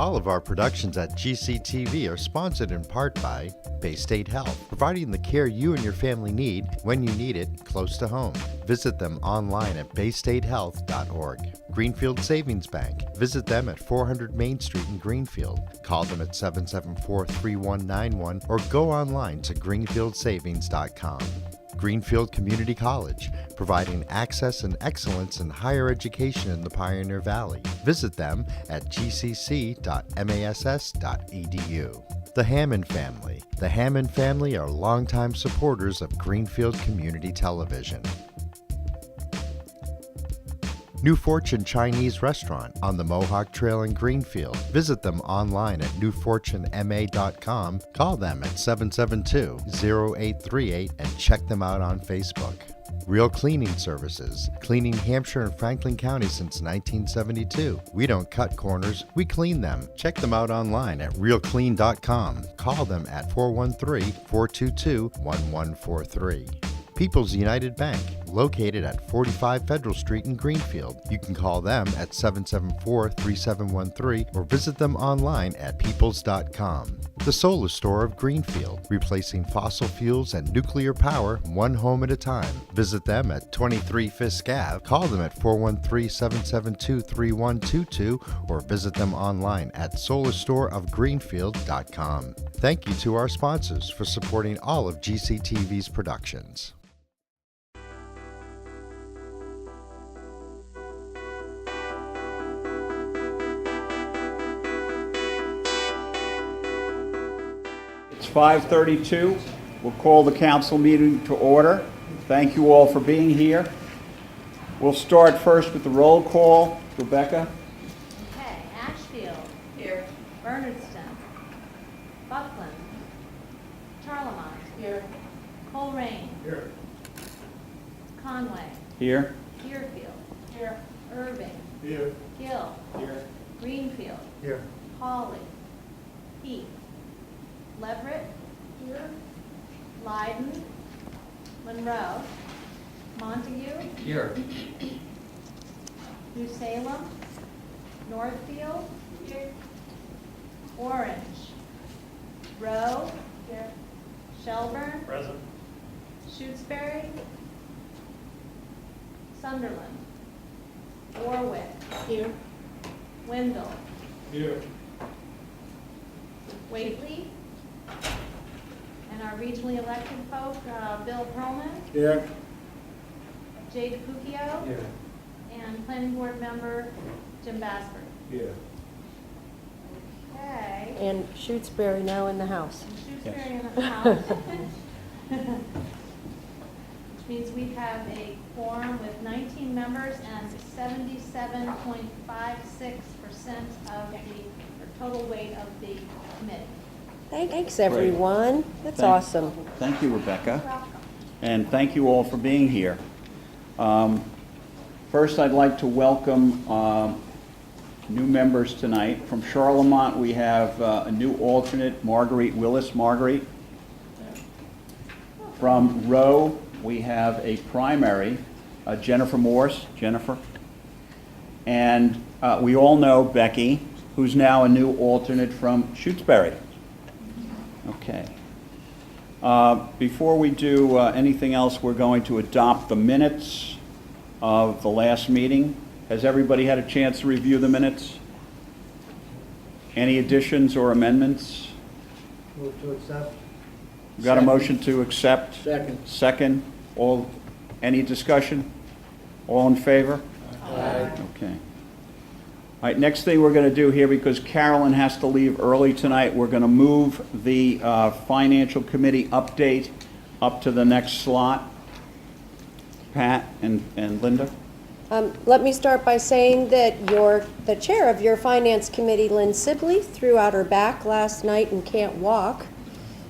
All of our productions at GCTV are sponsored in part by Bay State Health, providing the care you and your family need when you need it close to home. Visit them online at baystatehealth.org. Greenfield Savings Bank. Visit them at 400 Main Street in Greenfield. Call them at 774-3191 or go online to greenfieldsavings.com. Greenfield Community College, providing access and excellence in higher education in the Pioneer Valley. Visit them at gcc.mass.edu. The Hammond Family. The Hammond family are longtime supporters of Greenfield Community Television. New Fortune Chinese Restaurant on the Mohawk Trail in Greenfield. Visit them online at newfortunema.com. Call them at 772-0838 and check them out on Facebook. Real Cleaning Services, cleaning Hampshire and Franklin County since 1972. We don't cut corners, we clean them. Check them out online at realclean.com. Call them at 413-422-1143. People's United Bank, located at 45 Federal Street in Greenfield. You can call them at 774-3713 or visit them online at peoples.com. The Solar Store of Greenfield, replacing fossil fuels and nuclear power one home at a time. Visit them at 23 Fisk Ave. Call them at 413-772-3122 or visit them online at solarstoreofgreenfield.com. Thank you to our sponsors for supporting all of GCTV's productions. It's 5:32. We'll call the council meeting to order. Thank you all for being here. We'll start first with the roll call. Rebecca? Okay, Ashfield. Here. Bernardston. Buckland. Charlemont. Here. Coleraine. Here. Conway. Here. Deerfield. Here. Irving. Here. Gill. Here. Greenfield. Here. Hawley. Heath. Leverett. Here. Leiden. Monroe. Montague. Here. New Salem. Northfield. Here. Orange. Rowe. Here. Shelburne. Present. Shutesbury. Sunderland. Warwick. Here. Wendell. Here. Whately. And our regionally elected folk, Bill Perlman, Here. Jay DePucchio, Here. and planning board member Jim Basford. Here. Okay. And Shutesbury now in the house. And Shutesbury in the house. Which means we have a quorum with 19 members and 77.56% of the total weight of the committee. Thanks, everyone. That's awesome. Thank you, Rebecca. And thank you all for being here. First, I'd like to welcome new members tonight. From Charlemont, we have a new alternate, Marguerite Willis. Marguerite. From Rowe, we have a primary, Jennifer Morse. Jennifer. And we all know Becky, who's now a new alternate from Shutesbury. Okay. Before we do anything else, we're going to adopt the minutes of the last meeting. Has everybody had a chance to review the minutes? Any additions or amendments? Move to accept. We got a motion to accept? Second. Second. Any discussion? All in favor? Aye. Okay. All right, next thing we're going to do here, because Carolyn has to leave early tonight, we're going to move the Financial Committee update up to the next slot. Pat and Linda? Let me start by saying that the chair of your Finance Committee, Lynn Sibley, threw out her back last night and can't walk,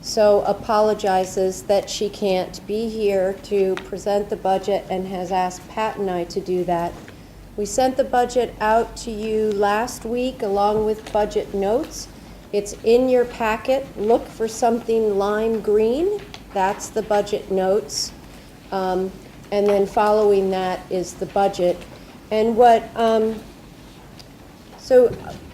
so apologizes that she can't be here to present the budget and has asked Pat and I to do that. We sent the budget out to you last week along with budget notes. It's in your packet. Look for something lime green. That's the budget notes. And then following that is the budget. And so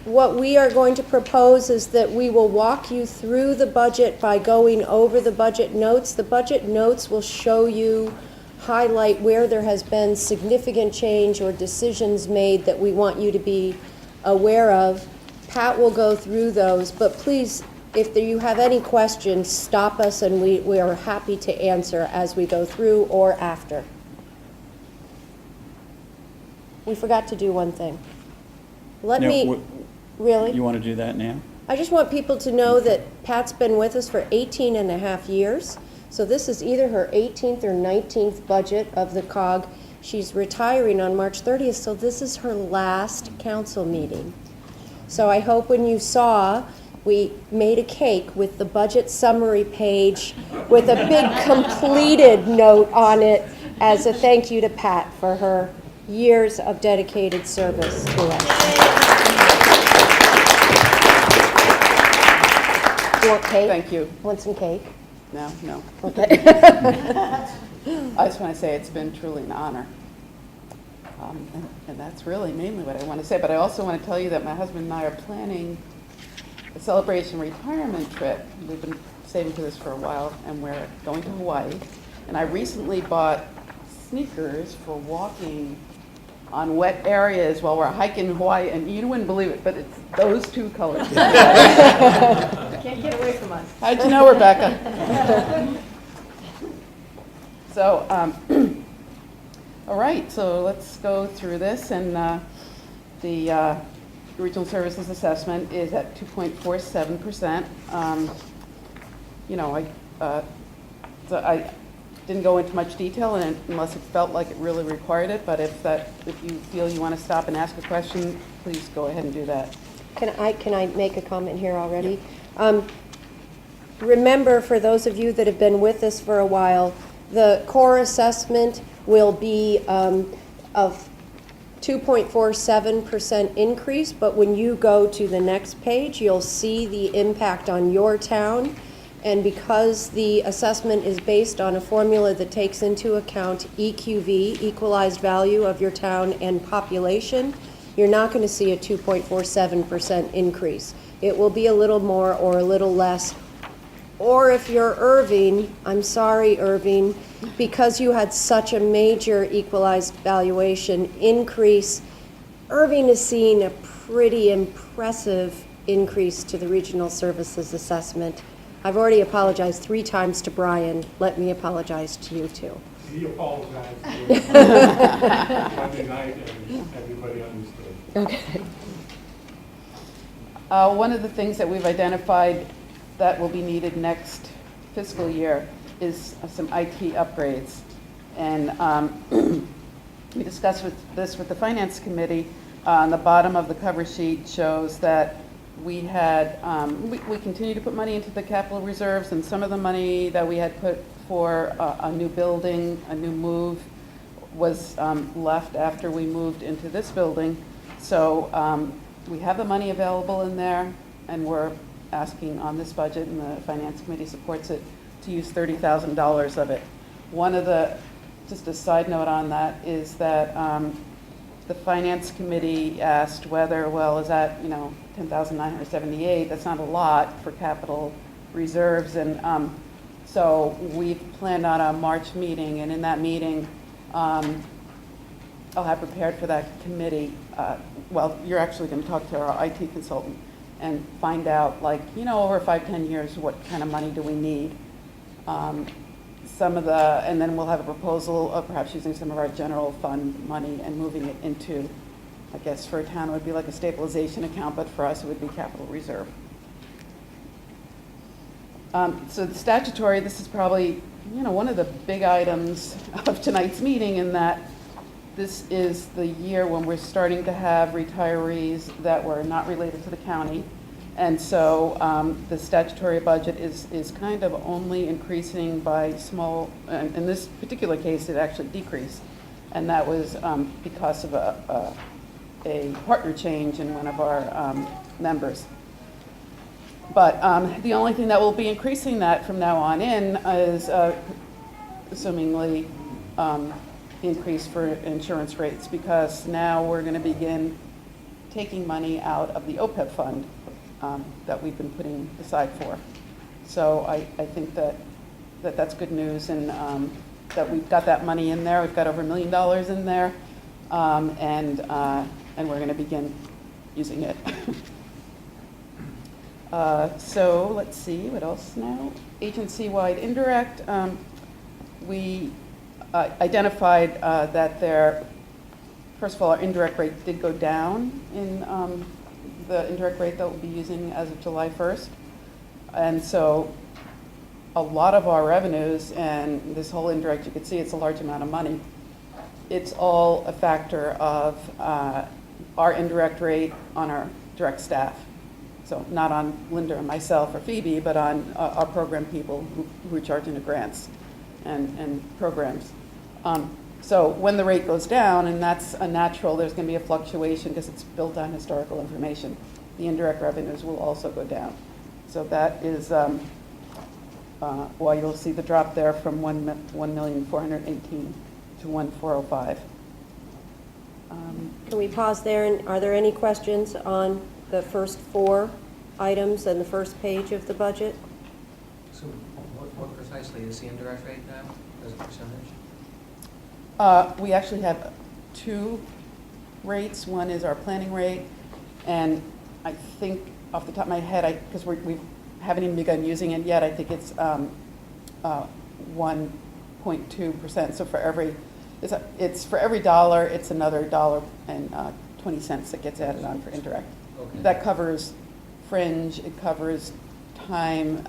what we are going to propose is that we will walk you through the budget by going over the budget notes. The budget notes will show you, highlight where there has been significant change or decisions made that we want you to be aware of. Pat will go through those, but please, if you have any questions, stop us and we are happy to answer as we go through or after. We forgot to do one thing. Really? You want to do that now? I just want people to know that Pat's been with us for 18 and a half years. So this is either her 18th or 19th budget of the COG. She's retiring on March 30th, so this is her last council meeting. So I hope when you saw, we made a cake with the budget summary page with a big completed note on it as a thank you to Pat for her years of dedicated service to us. You want cake? Thank you. Want some cake? No. Okay. I just want to say it's been truly an honor. And that's really mainly what I want to say. But I also want to tell you that my husband and I are planning a celebration retirement trip. We've been saving for this for a while, and we're going to Hawaii. And I recently bought sneakers for walking on wet areas while we're hiking in Hawaii, and you wouldn't believe it, but it's those two colors. Can't get away from us. How'd you know, Rebecca? So, all right, so let's go through this, and the regional services assessment is at 2.47%. So I didn't go into much detail unless it felt like it really required it, but if you feel you want to stop and ask a question, please go ahead and do that. Can I make a comment here already? Remember, for those of you that have been with us for a while, the core assessment will be of 2.47% increase, but when you go to the next page, you'll see the impact on your town. And because the assessment is based on a formula that takes into account EQV, equalized value of your town, and population, you're not going to see a 2.47% increase. It will be a little more or a little less. Or if you're Irving, I'm sorry, Irving, because you had such a major equalized valuation increase, Irving is seeing a pretty impressive increase to the regional services assessment. I've already apologized 3 times to Brian. Let me apologize to you too. He apologized to Monday night, and everybody understood. Okay. One of the things that we've identified that will be needed next fiscal year is some IT upgrades. And we discussed this with the Finance Committee. On the bottom of the cover sheet shows that we had, we continue to put money into the capital reserves, and some of the money that we had put for a new building, a new move, was left after we moved into this building. So we have the money available in there, and we're asking on this budget, and the Finance Committee supports it, to use $30,000 of it. One of the, just a side note on that, is that the Finance Committee asked whether, well, is that, $10,978, that's not a lot for capital reserves, and so we've planned on a March meeting, and in that meeting, I'll have prepared for that committee, well, you're actually going to talk to our IT consultant and find out, over 5-10 years, what kind of money do we need. And then we'll have a proposal of perhaps using some of our general fund money and moving it into, I guess for a town it would be like a stabilization account, but for us it would be capital reserve. So the statutory, this is probably, one of the big items of tonight's meeting, in that this is the year when we're starting to have retirees that were not related to the county. And so the statutory budget is kind of only increasing by small, in this particular case, it actually decreased. And that was because of a partner change in one of our members. But the only thing that will be increasing that from now on in is assumingly increase for insurance rates, because now we're going to begin taking money out of the OPEB fund that we've been putting aside for. So I think that's good news, and that we've got that money in there. We've got over $1 million in there, and we're going to begin using it. So let's see, what else now? Agency-wide indirect. We identified that first of all, our indirect rate did go down in the indirect rate that we'll be using as of July 1st. And so a lot of our revenues, and this whole indirect, you can see it's a large amount of money. It's all a factor of our indirect rate on our direct staff. So not on Linda or myself or Phoebe, but on our program people who are charging the grants and programs. So when the rate goes down, and that's a natural, there's going to be a fluctuation because it's built on historical information. The indirect revenues will also go down. So that is why you'll see the drop there from 1,418,000 to 1,405. Can we pause there, and are there any questions on the first 4 items and the first page of the budget? So what precisely is the indirect rate now as a percentage? We actually have 2 rates. One is our planning rate, and I think off the top of my head, because we haven't even begun using it yet, I think it's 1.2%. So for every dollar, it's another $1.20 that gets added on for indirect. Okay. That covers fringe, it covers time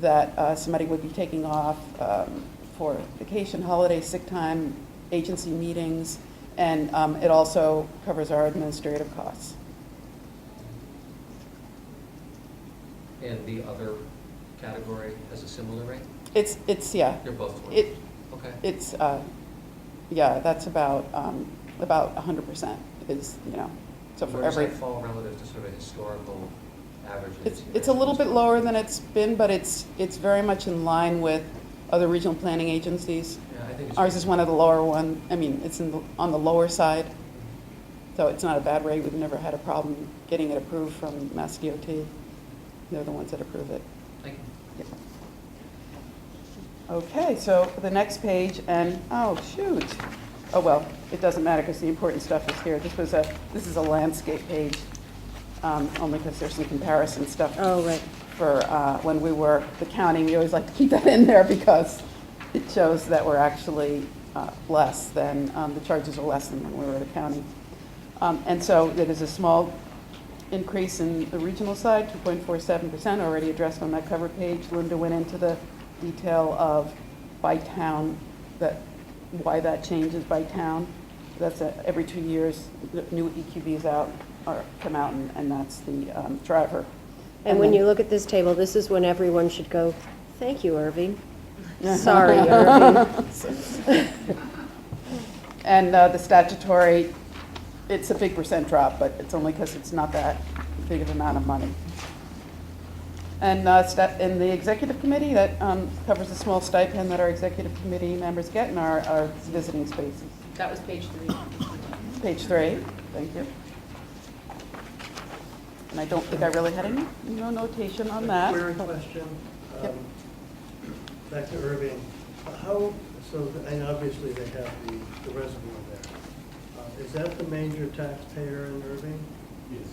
that somebody would be taking off for vacation, holiday, sick time, agency meetings, and it also covers our administrative costs. And the other category has a similar rate? It's yeah. They're both 20? It Okay. it's yeah, that's about 100% is, so for Where does every. that fall relative to sort of historical averages? It's a little bit lower than it's been, but it's very much in line with other regional planning agencies. Yeah, I think it's. Ours is one of the lower one. I mean, it's on the lower side, so it's not a bad rate. We've never had a problem getting it approved from Mass DOT. They're the ones that approve it. Thank you. Yeah. Okay, so the next page, and oh shoot, oh well, it doesn't matter because the important stuff is here. This is a landscape page, only because there's some comparison stuff. Oh, right. For when we were the county, we always like to keep that in there because it shows that we're actually less than, the charges are less than when we were the county. And so there is a small increase in the regional side, 2.47%, already addressed on that cover page. Linda went into the detail of by town, why that changes by town. That's every 2 years, the new EQBs come out, and that's the driver. And when then- you look at this table, this is when everyone should go, thank you, Irving. Sorry, Irving. And the statutory, it's a big percent drop, but it's only because it's not that big of an amount of money. And in the executive committee, that covers a small stipend that our executive committee members get in our visiting spaces. That was page 3. Page 3, thank you. And I don't think I really had no notation on that. Query question. Yep. Back to Irving. And obviously they have the reservoir there. Is that the major taxpayer in Irving? Yes,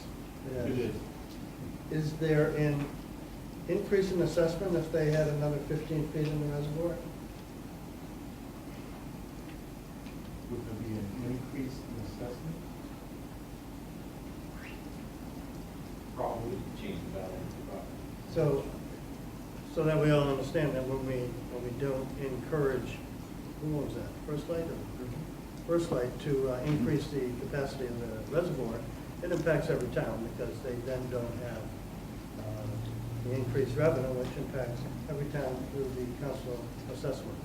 Yeah. it is. Is there an increase in assessment if they had another 15 feet in the reservoir? Would there be an increase in assessment? Probably change the value of the property. So that we all understand that when we don't encourage, who owns that? First Light? First Light to increase the capacity of the reservoir, it impacts every town because they then don't have the increased revenue, which impacts every town through the council assessment.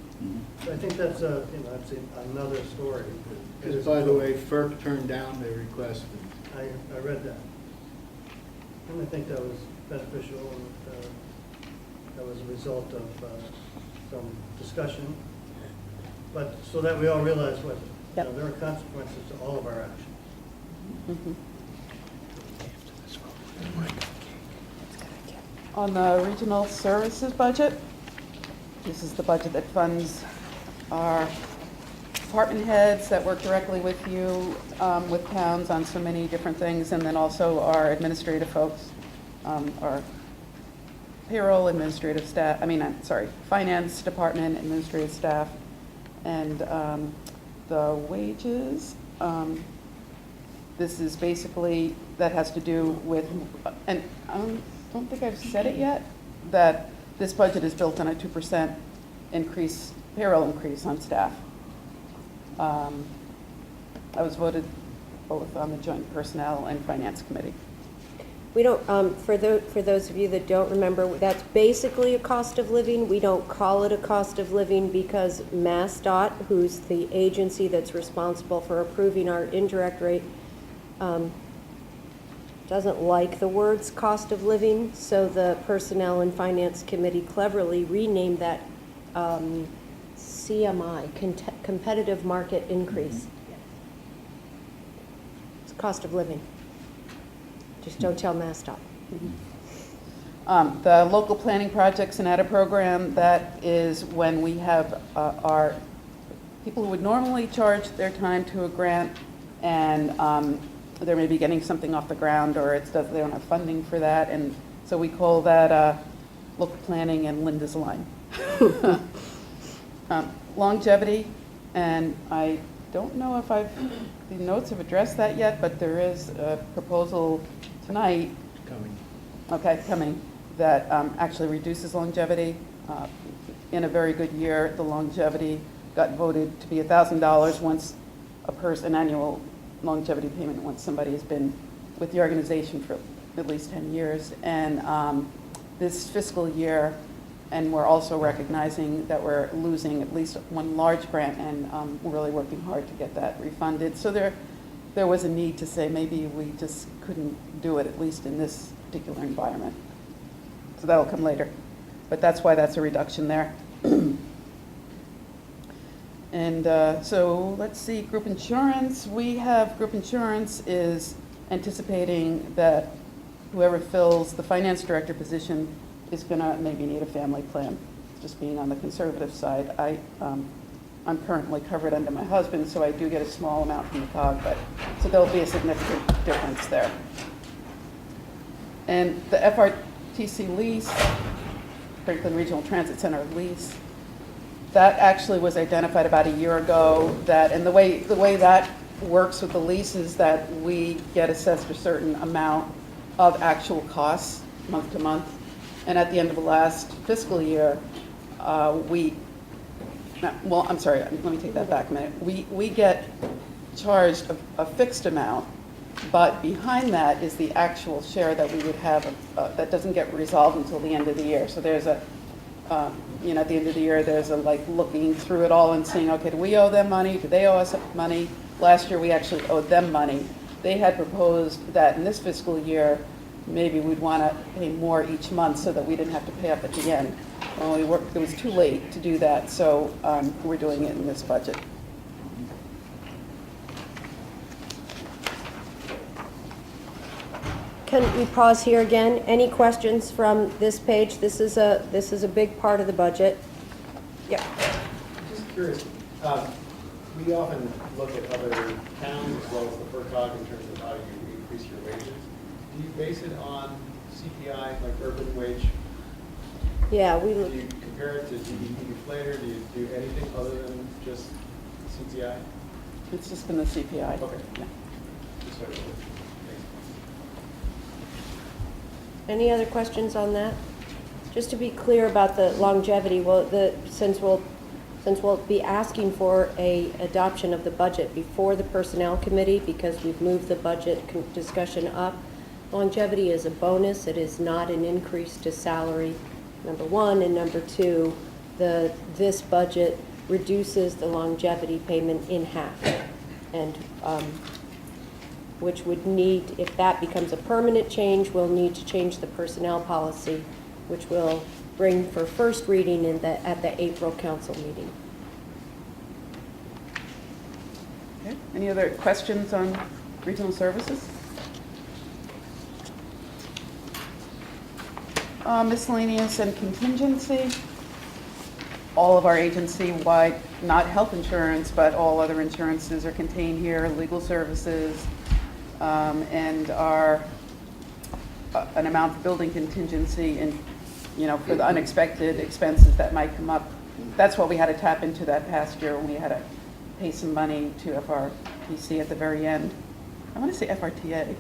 So I think that's that's another story. Because by the way, FERC turned down their request. I read that. And I think that was beneficial, and that was a result of some discussion. But so that we all realize what, Yep. there are consequences to all of our actions. On the regional services budget, this is the budget that funds our department heads that work directly with you, with towns on so many different things, and then also our administrative folks, our payroll, administrative staff, finance department, administrative staff, and the wages. This is basically, that has to do with, and I don't think I've said it yet, that this budget is built on a 2% increase, payroll increase on staff. I was voted both on the joint personnel and finance committee. We don't, for those of you that don't remember, that's basically a cost of living. We don't call it a cost of living because MassDOT, who's the agency that's responsible for approving our indirect rate, doesn't like the words cost of living, so the Personnel and Finance Committee cleverly renamed that CMI, Competitive Market Increase. It's cost of living. Just don't tell MassDOT. The local planning projects and ADA program, that is when we have our people who would normally charge their time to a grant, and they're maybe getting something off the ground, or they don't have funding for that, and so we call that local planning and Linda's line. Longevity, and I don't know if the notes have addressed that yet, but there is a proposal tonight. Coming, that actually reduces longevity. In a very good year, the longevity got voted to be $1,000 once an annual longevity payment once somebody has been with the organization for at least 10 years. And this fiscal year, and we're also recognizing that we're losing at least one large grant, and we're really working hard to get that refunded. So there was a need to say maybe we just couldn't do it, at least in this particular environment. So that'll come later. But that's why that's a reduction there. And so let's see, group insurance. We have group insurance is anticipating that whoever fills the finance director position is going to maybe need a family plan, just being on the conservative side. I'm currently covered under my husband, so I do get a small amount from the COG, but so there'll be a significant difference there. And the FRTC lease, Franklin Regional Transit Center lease, that actually was identified about a year ago. And the way that works with the lease is that we get assessed a certain amount of actual costs month to month. And at the end of the last fiscal year, let me take that back a minute. We get charged a fixed amount, but behind that is the actual share that we would have that doesn't get resolved until the end of the year. So there's at the end of the year, there's a looking through it all and seeing, okay, do we owe them money? Do they owe us money? Last year, we actually owed them money. They had proposed that in this fiscal year, maybe we'd want to pay more each month so that we didn't have to pay up at the end. Well, it was too late to do that, so we're doing it in this budget. Can we pause here again? Any questions from this page? This is a big part of the budget. Yeah. Just curious, we often look at other towns as well as the FRCOG in terms of how you increase your wages. Do you base it on CPI, like urban wage? Yeah, Do you compare it to GDP deflator? Do you do anything other than just CPI? It's just been the CPI. Okay. Yeah. Just so thanks. Any other questions on that? Just to be clear about the longevity, since we'll be asking for a adoption of the budget before the personnel committee because we've moved the budget discussion up. Longevity is a bonus. It is not an increase to salary, number one, and number two, this budget reduces the longevity payment in half, and which would need, if that becomes a permanent change, we'll need to change the personnel policy, which will bring for first reading at the April council meeting. Okay. Any other questions on regional services. Miscellaneous and contingency. All of our agency-wide, not health insurance, but all other insurances are contained here, legal services, and our, an amount for building contingency and, you know, for the unexpected expenses that might come up. That's what we had to tap into that past year when we had to pay some money to FRPC at the very end. I want to say FRTA.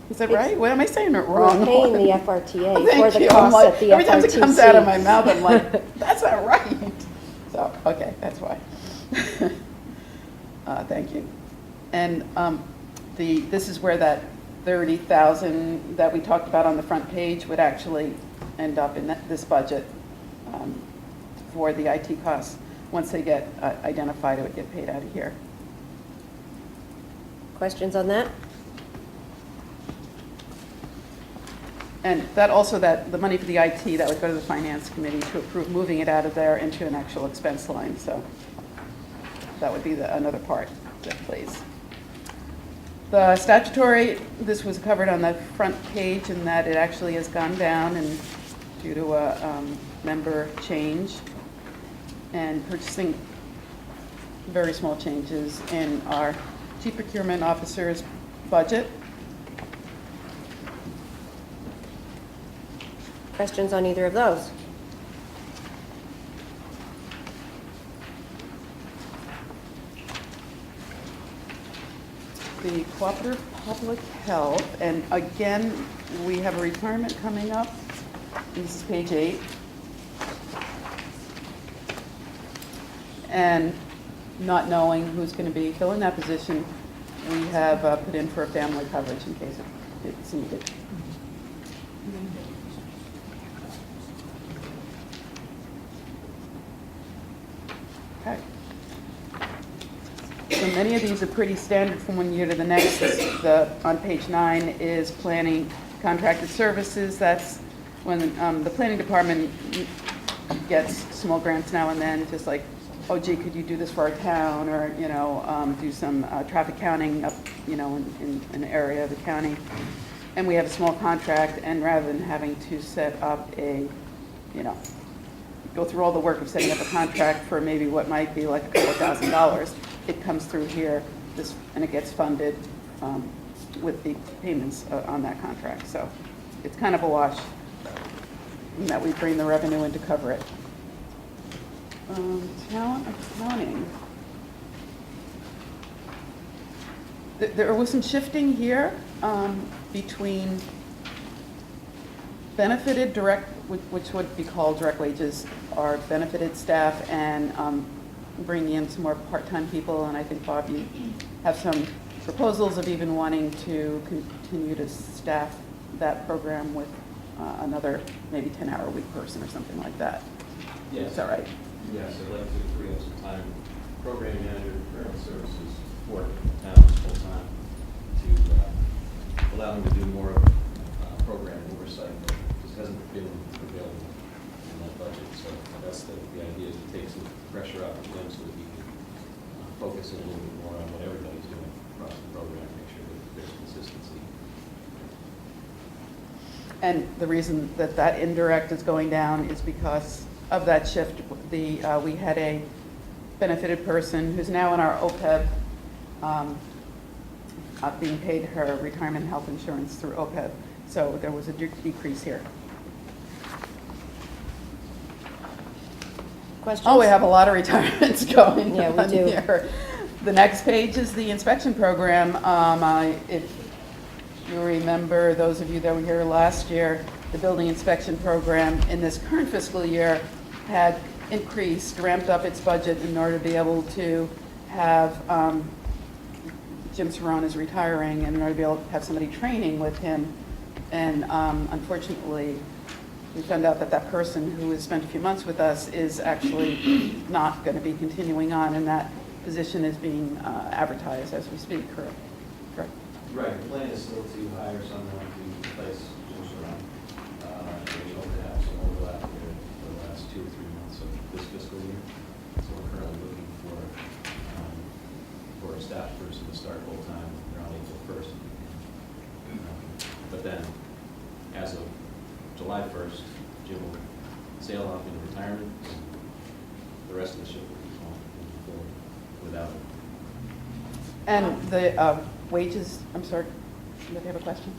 Is that right? What am I saying it wrong? We're paying the FRTA Oh, for thank the you. I'm costs like, at the every time it comes out of my FRTC. mouth, I'm like, that's not right. So, okay, that's why. Thank you. And this is where that 30,000 that we talked about on the front page would actually end up in this budget for the IT costs. Once they get identified, it would get paid out of here. Questions on that? And that also, that the money for the IT, that would go to the finance committee to approve moving it out of there into an actual expense line. So that would be another part that plays. The statutory, this was covered on the front page in that it actually has gone down and due to a member change and purchasing very small changes in our chief procurement officer's budget. Questions on either of those? The cooperative public health, and again, we have a retirement coming up. This is page 8. And not knowing who's going to be filling that position, we have put in for a family coverage in case it's needed. Okay. So many of these are pretty standard from one year to the next. On page 9 is planning contracted services. That's when the planning department gets small grants now and then, just like, oh gee, could you do this for our town, or you know, do some traffic counting up, you know, in an area of the county. And we have a small contract, and rather than having to set up a, you know, go through all the work of setting up a contract for maybe what might be like a couple $1,000s, it comes through here, and it gets funded with the payments on that contract. So it's kind of a wash in that we bring the revenue in to cover it. Talent accounting. There was some shifting here between benefited direct, which would be called direct wages, our benefited staff, and bringing in some more part-time people. And I think, Bob, you have some proposals of even wanting to continue to staff that program with another maybe 10-hour-a-week person or something like that. Yes. Is that right? Yes, I'd like to free up some time, program manager, professional services, for towns full-time, to allow them to do more program oversight that just hasn't been available in that budget. So that's the idea, is to take some pressure off of them so that we can focus a little bit more on what everybody's doing across the program, make sure that there's consistency. And the reason that that indirect is going down is because of that shift. We had a benefited person who's now in our OPEB, being paid her retirement health insurance through OPEB. So there was a decrease here. Questions? Oh, we have a lot of retirements going Yeah, we on do. here. The next page is the inspection program. If you remember, those of you that were here last year, the building inspection program in this current fiscal year had increased, ramped up its budget in order to be able to have, Jim Cerrone is retiring, and in order to be able to have somebody training with him. And unfortunately, we found out that that person who has spent a few months with us is actually not going to be continuing on, and that position is being advertised as we speak, correct? Right, the plan is still to hire someone to replace Jim Cerrone. We hope to have some overlap here for the last 2 or 3 months of this fiscal year. So we're currently looking for a staff person to start full-time around April as of July 1st, Jim will sail off into retirement. The rest of the ship will be going forward without him. And the wages, I'm sorry, did you have a question?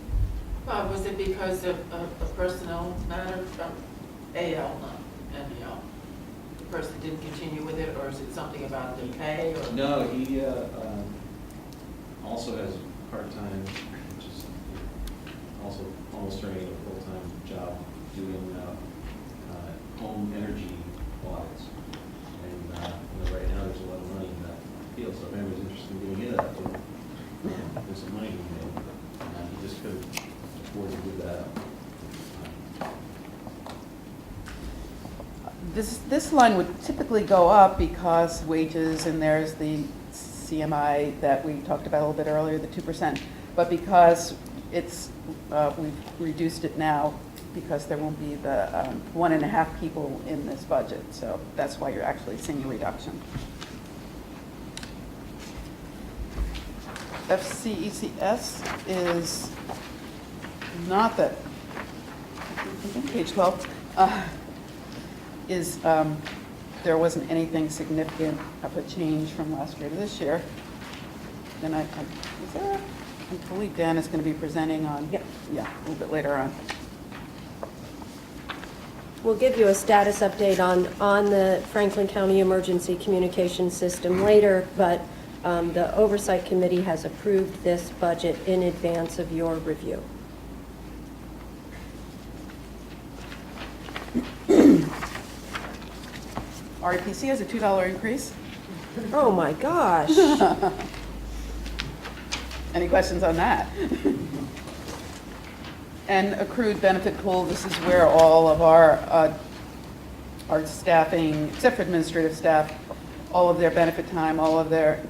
Was it because of a personnel matter from AL, not NEL? The person didn't continue with it, or is it something about the pay, or? No, he also has part-time, which is also almost turning into a full-time job doing home energy audits. And right now, there's a lot of money in that field, so if anyone's interested in doing any of that, there's some money to be made. He just couldn't afford to do that. This line would typically go up because wages, and there's the CMI that we talked about a little bit earlier, the 2%. But because it's, we've reduced it now because there won't be the 1.5 people in this budget. So that's why you're actually seeing a reduction. FCECS is not that, page 12, there wasn't anything significant of a change from last year to this year. Then I believe Dan is going to be presenting on, yeah, a little bit later on. We'll give you a status update on the Franklin County Emergency Communication System later, but the Oversight Committee has approved this budget in advance of your review. REPC has a $2 increase. Oh my gosh. Any questions on that? And accrued benefit pool, this is where all of our staffing, except for administrative staff, all of their benefit time, all of their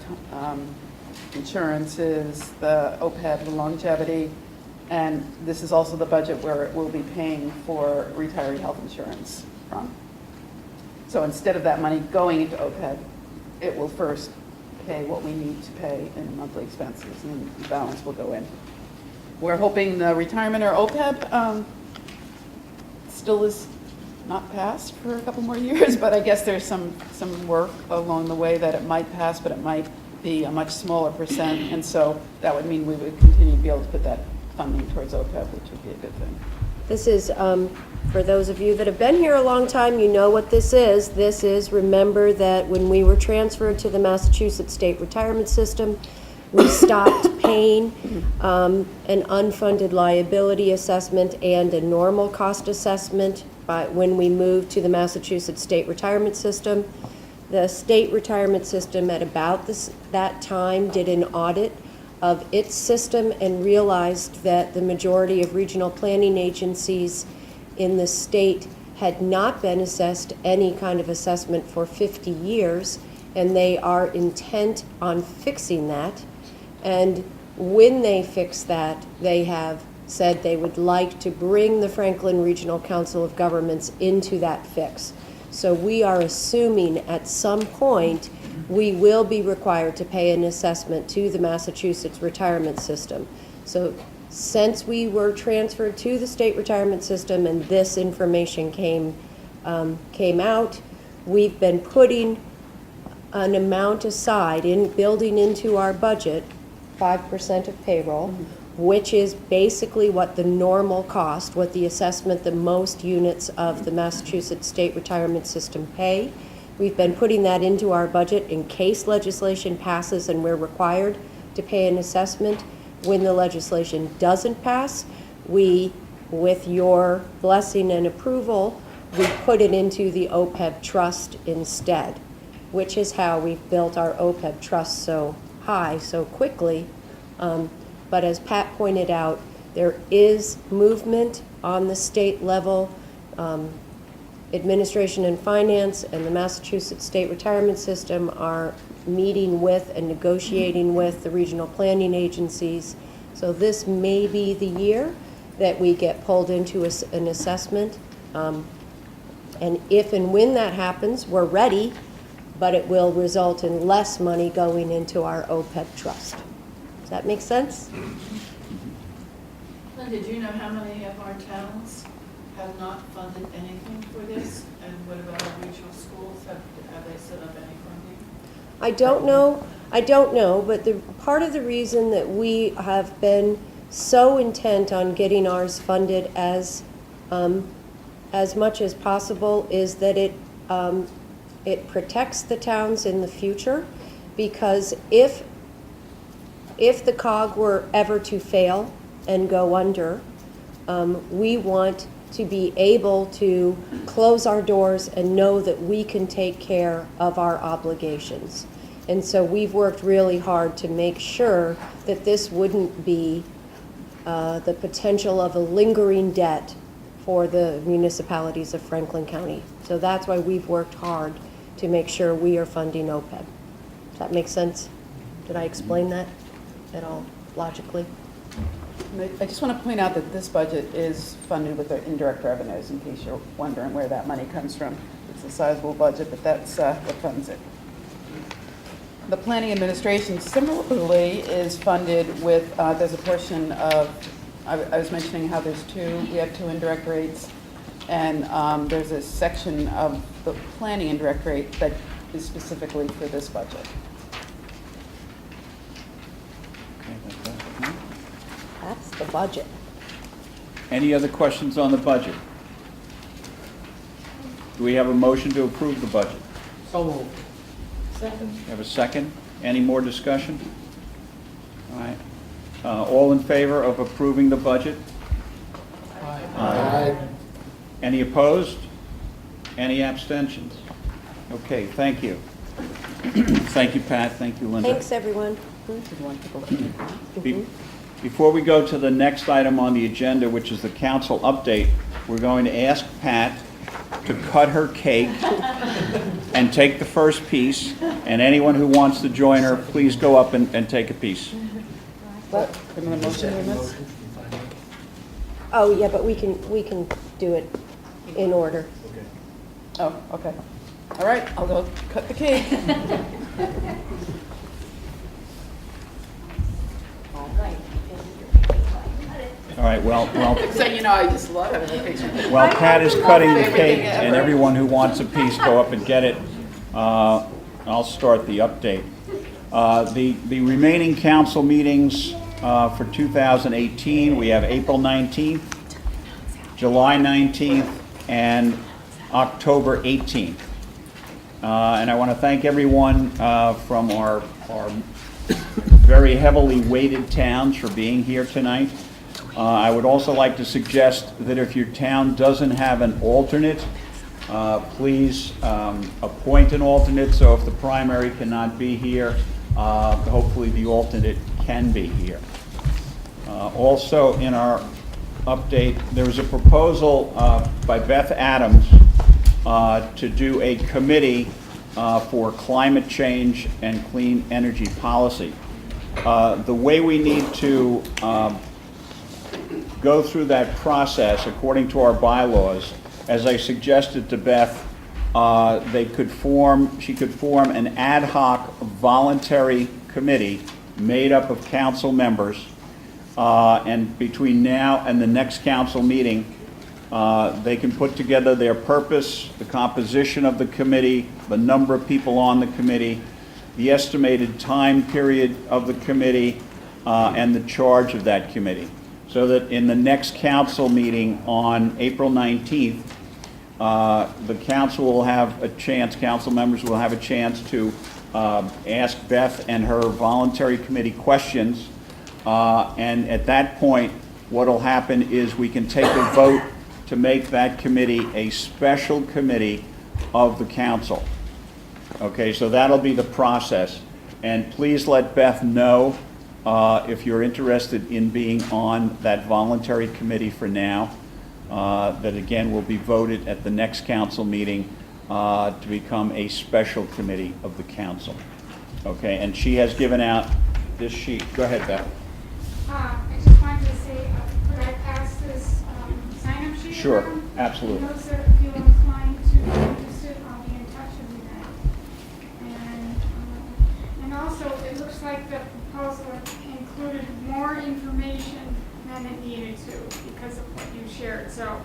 insurances, the OPEB, the longevity, and this is also the budget where we'll be paying for retiree health insurance from. So instead of that money going into OPEB, it will first pay what we need to pay in monthly expenses, and then the balance will go in. We're hoping the retirement or OPEB still is not passed for a couple more years, but I guess there's some work along the way that it might pass, but it might be a much smaller percent, and so that would mean we would continue to be able to put that funding towards OPEB, which would be a good thing. This is, for those of you that have been here a long time, you know what this is. This is, remember that when we were transferred to the Massachusetts State Retirement System, we stopped paying an unfunded liability assessment and a normal cost assessment when we moved to the Massachusetts State Retirement System. The State Retirement System at about that time did an audit of its system and realized that the majority of regional planning agencies in the state had not been assessed any kind of assessment for 50 years, and they are intent on fixing that. And when they fix that, they have said they would like to bring the Franklin Regional Council of Governments into that fix. So we are assuming at some point we will be required to pay an assessment to the Massachusetts retirement system. So since we were transferred to the state retirement system and this information came out, we've been putting an amount aside building into our budget, 5% of payroll, which is basically what the normal cost, what the assessment that most units of the Massachusetts State Retirement System pay. We've been putting that into our budget in case legislation passes and we're required to pay an assessment. When the legislation doesn't pass, we, with your blessing and approval, we put it into the OPEB trust instead, which is how we've built our OPEB trust so high so quickly. But as Pat pointed out, there is movement on the state level. Administration and Finance and the Massachusetts State Retirement System are meeting with and negotiating with the regional planning agencies. So this may be the year that we get pulled into an assessment. And if and when that happens, we're ready, but it will result in less money going into our OPEB trust. Does that make sense? Linda, did you know how many of our towns have not funded anything for this? And what about our regional schools? Have they set up any funding? I don't know, but part of the reason that we have been so intent on getting ours funded as much as possible is that it protects the towns in the future, because if the COG were ever to fail and go under, we want to be able to close our doors and know that we can take care of our obligations. And so we've worked really hard to make sure that this wouldn't be the potential of a lingering debt for the municipalities of Franklin County. So that's why we've worked hard to make sure we are funding OPEB. Does that make sense? Did I explain that at all logically? I just want to point out that this budget is funded with the indirect revenues, in case you're wondering where that money comes from. It's a sizable budget, but that's what funds it. The planning administration similarly is funded with, there's a portion of, I was mentioning how we have two indirect rates, and there's a section of the planning indirect rate that is specifically for this budget. Okay, that's that. That's the budget. Any other questions on the budget? Do we have a motion to approve the budget? So moved. Have a second? Any more discussion? All right. All in favor of approving the budget? Aye. Any opposed? Any abstentions? Okay, thank you. Thank you, Pat. Thank you, Linda. Thanks, everyone. Before we go to the next item on the agenda, which is the council update, we're going to ask Pat to cut her cake and take the first piece, and anyone who wants to join her, please go up and take a piece. What? Another motion in this? Oh, yeah, but we can do it in order. Oh, okay. All right, I'll go cut the cake. All right, well, So you know, I just love having a picture. while Pat is cutting the cake, and everyone who wants a piece, go up and get it, I'll start the update. The remaining council meetings for 2018, we have April 19th, July 19th, and October 18th. And I want to thank everyone from our very heavily weighted towns for being here tonight. I would also like to suggest that if your town doesn't have an alternate, please appoint an alternate, so if the primary cannot be here, hopefully the alternate can be here. Also in our update, there was a proposal by Beth Adams to do a committee for climate change and clean energy policy. The way we need to go through that process, according to our bylaws, as I suggested to Beth, she could form an ad hoc voluntary committee made up of council members, and between now and the next council meeting, they can put together their purpose, the composition of the committee, the number of people on the committee, the estimated time period of the committee, and the charge of that committee. So that in the next council meeting on April 19th, the council will have a chance, council members will have a chance to ask Beth and her voluntary committee questions. And at that point, what will happen is we can take a vote to make that committee a special committee of the council. Okay, so that'll be the process. And please let Beth know if you're interested in being on that voluntary committee for now, that again will be voted at the next council meeting to become a special committee of the council. Okay, and she has given out this sheet. Go ahead, Beth. I just wanted to say, could I pass this sign-up sheet? Sure, around? absolutely. And those that feel inclined to be interested, I'll be in touch with you then. And also, it looks like the proposal included more information then it needed to because of what you shared. So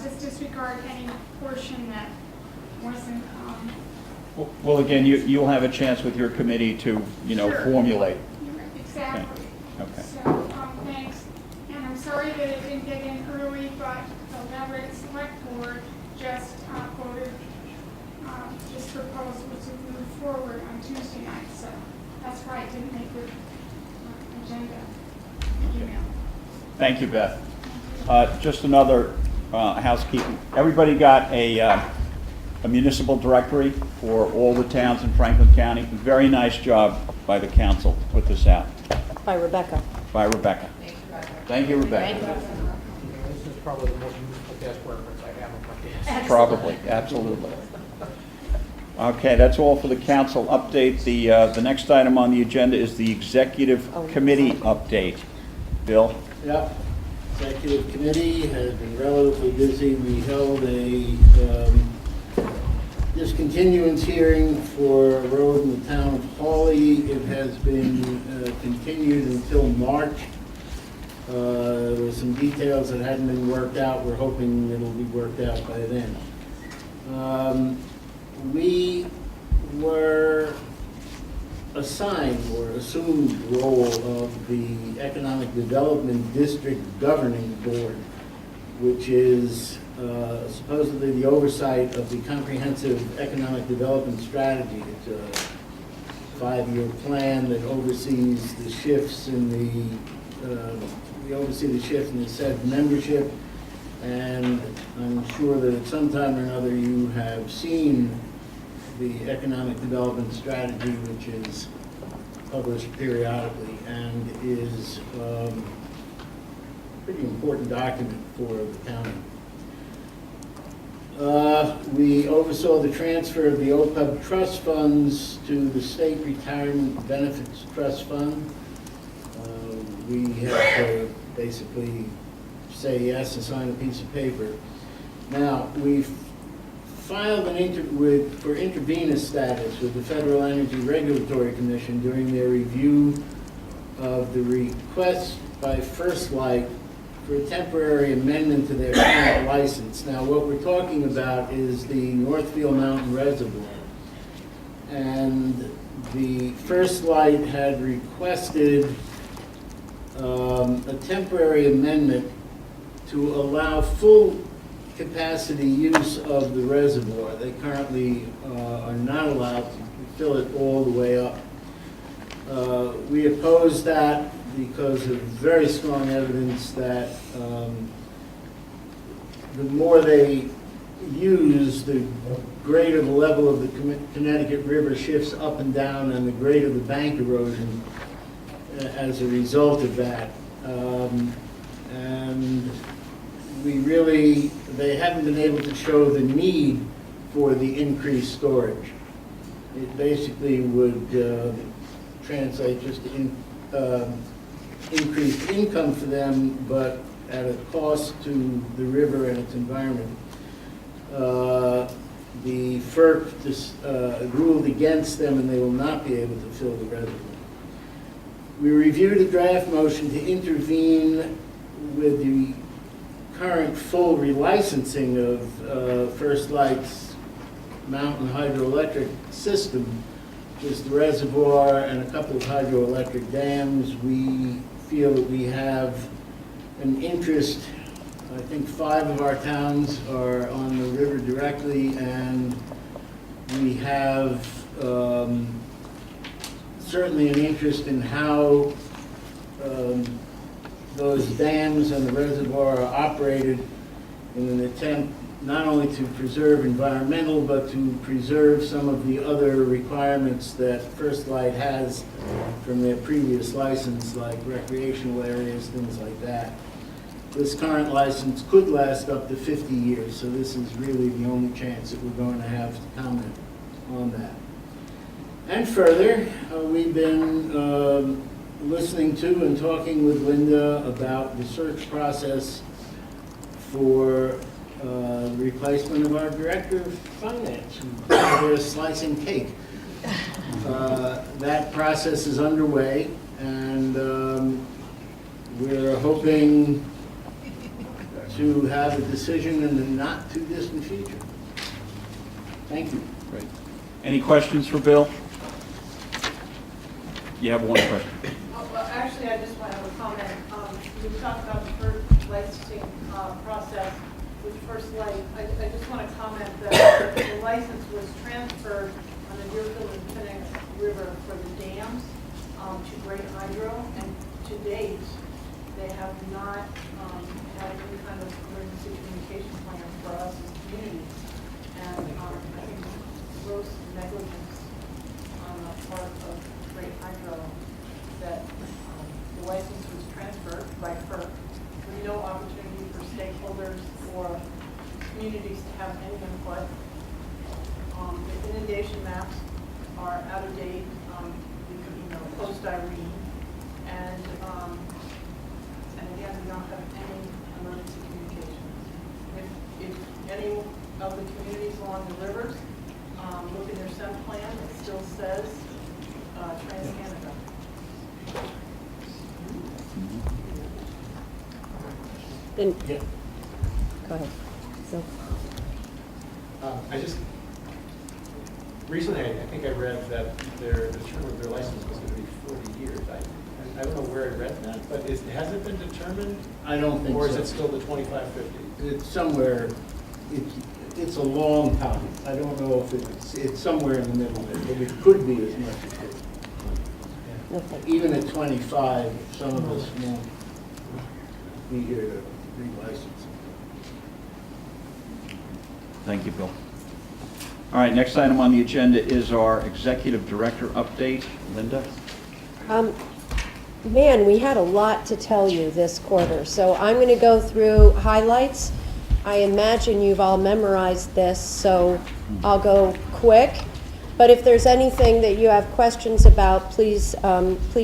just disregard any portion that wasn't, Well, again, you'll have a chance with your committee to, Sure. formulate. exactly. Okay. So, thanks. And I'm sorry that it didn't get in early, but the Leverett Select Board just voted, this proposal to move forward on Tuesday night. So that's why it didn't make the agenda email. Thank you, Beth. Just another housekeeping. Everybody got a municipal directory for all the towns in Franklin County. Very nice job by the council to put this out. By Rebecca. By Rebecca. Thank you, Rebecca. This is probably the most useful desk reference I have on my desk. Probably, absolutely. Okay, that's all for the council update. The next item on the agenda is the executive committee update. Bill? Yep. Executive committee has been relatively busy. We held a discontinuance hearing for a road in the town of Hawley. It has been continued until March. There were some details that hadn't been worked out. We're hoping it'll be worked out by then. We were assigned or assumed the role of the Economic Development District Governing Board, which is supposedly the oversight of the comprehensive economic development strategy. It's a 5-year plan that oversees the shifts in we oversee the shift in the said membership, and I'm sure that at some time or another you have seen the economic development strategy, which is published periodically and is a pretty important document for the county. We oversaw the transfer of the OPEB trust funds to the State Retirement Benefits Trust Fund. We have to basically say yes and sign a piece of paper. Now, we've filed for intravenous status with the Federal Energy Regulatory Commission during their review of the request by First Light for a temporary amendment to their current license. Now, what we're talking about is the Northfield Mountain Reservoir. And the First Light had requested a temporary amendment to allow full capacity use of the reservoir. They currently are not allowed to fill it all the way up. We oppose that because of very strong evidence that the more they use, the greater the level of the Connecticut River shifts up and down, and the greater the bank erosion as a result of that. And they haven't been able to show the need for the increased storage. It basically would translate just to increased income for them, but at a cost to the river and its environment. The FERC ruled against them, and they will not be able to fill the reservoir. We reviewed a draft motion to intervene with the current full relicensing of First Light's mountain hydroelectric system, which is the reservoir and a couple of hydroelectric dams. We feel that we have an interest. I think 5 of our towns are on the river directly, and we have certainly an interest in how those dams and the reservoir are operated in an attempt not only to preserve environmental, but to preserve some of the other requirements that First Light has from their previous license, like recreational areas, things like that. This current license could last up to 50 years, so this is really the only chance that we're going to have to comment on that. And further, we've been listening to and talking with Linda about the search process for replacement of our director of finance, who's slicing cake. That process is underway, and we're hoping to have a decision in the not-too-distant future. Thank you. Great. Any questions for Bill? You have one question. Well, actually, I just want to have a comment. You talked about the first licensing process with First Light. I just want to comment that the license was transferred on the Deerfield and Phoenix River for the dams to Great Hydro, and to date, they have not had any kind of emergency communication plan for us as communities. And I think gross negligence on the part of Great Hydro that the license was transferred by FERC with no opportunity for stakeholders or communities to have any input. The inundation maps are out of date, post-Irene, and again, we don't have any emergency communications. If any of the communities along the rivers look at their SEM plan, it still says Trans-Canada. Then, Yeah. go ahead. So, I just, recently, I think I read that the term of their license was going to be 40 years. I don't know where I read that, but has it been determined? I don't think so. Or is it still the 2550? It's somewhere, it's a long time. I don't know if it's somewhere in the middle there, but it could be as much as 50. okay. Even at 25, some of us won't be here to relicense. Thank you, Bill. All right, next item on the agenda is our executive director update. Linda? Man, we had a lot to tell you this quarter, so I'm going to go through highlights. I imagine you've all memorized this, so I'll go quick. But if there's anything that you have questions about, please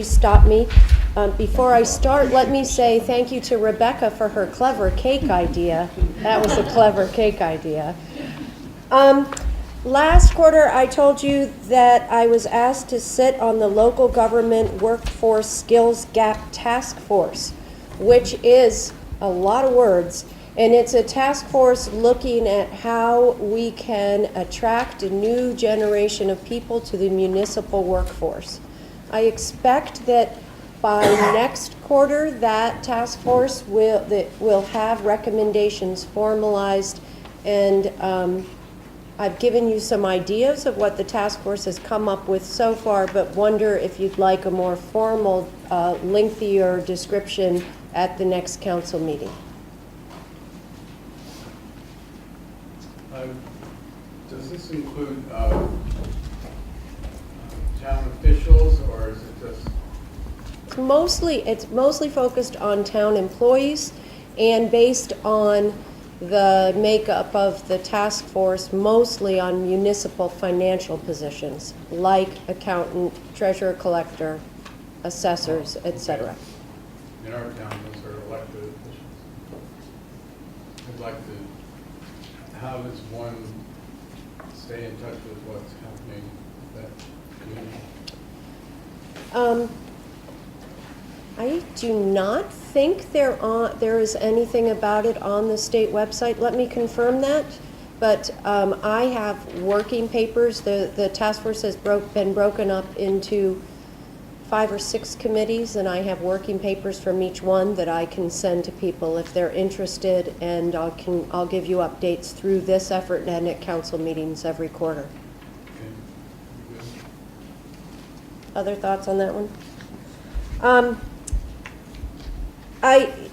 stop me. Before I start, let me say thank you to Rebecca for her clever cake idea. That was a clever cake idea. Last quarter, I told you that I was asked to sit on the Local Government Workforce Skills Gap Task Force, which is a lot of words, and it's a task force looking at how we can attract a new generation of people to the municipal workforce. I expect that by next quarter, that task force will have recommendations formalized, and I've given you some ideas of what the task force has come up with so far, but wonder if you'd like a more formal, lengthier description at the next council meeting. Does this include town officials, or is it just? It's mostly focused on town employees and based on the makeup of the task force, mostly on municipal financial positions like accountant, treasurer, collector, assessors, etc. In our town, those are elected officials. I'd like to, how does one stay in touch with what's happening with that community? I do not think there is anything about it on the state website. Let me confirm that. But I have working papers. The task force has been broken up into 5 or 6 committees, and I have working papers from each one that I can send to people if they're interested, and I'll give you updates through this effort and at council meetings every quarter. Okay. Good. Other thoughts on that one?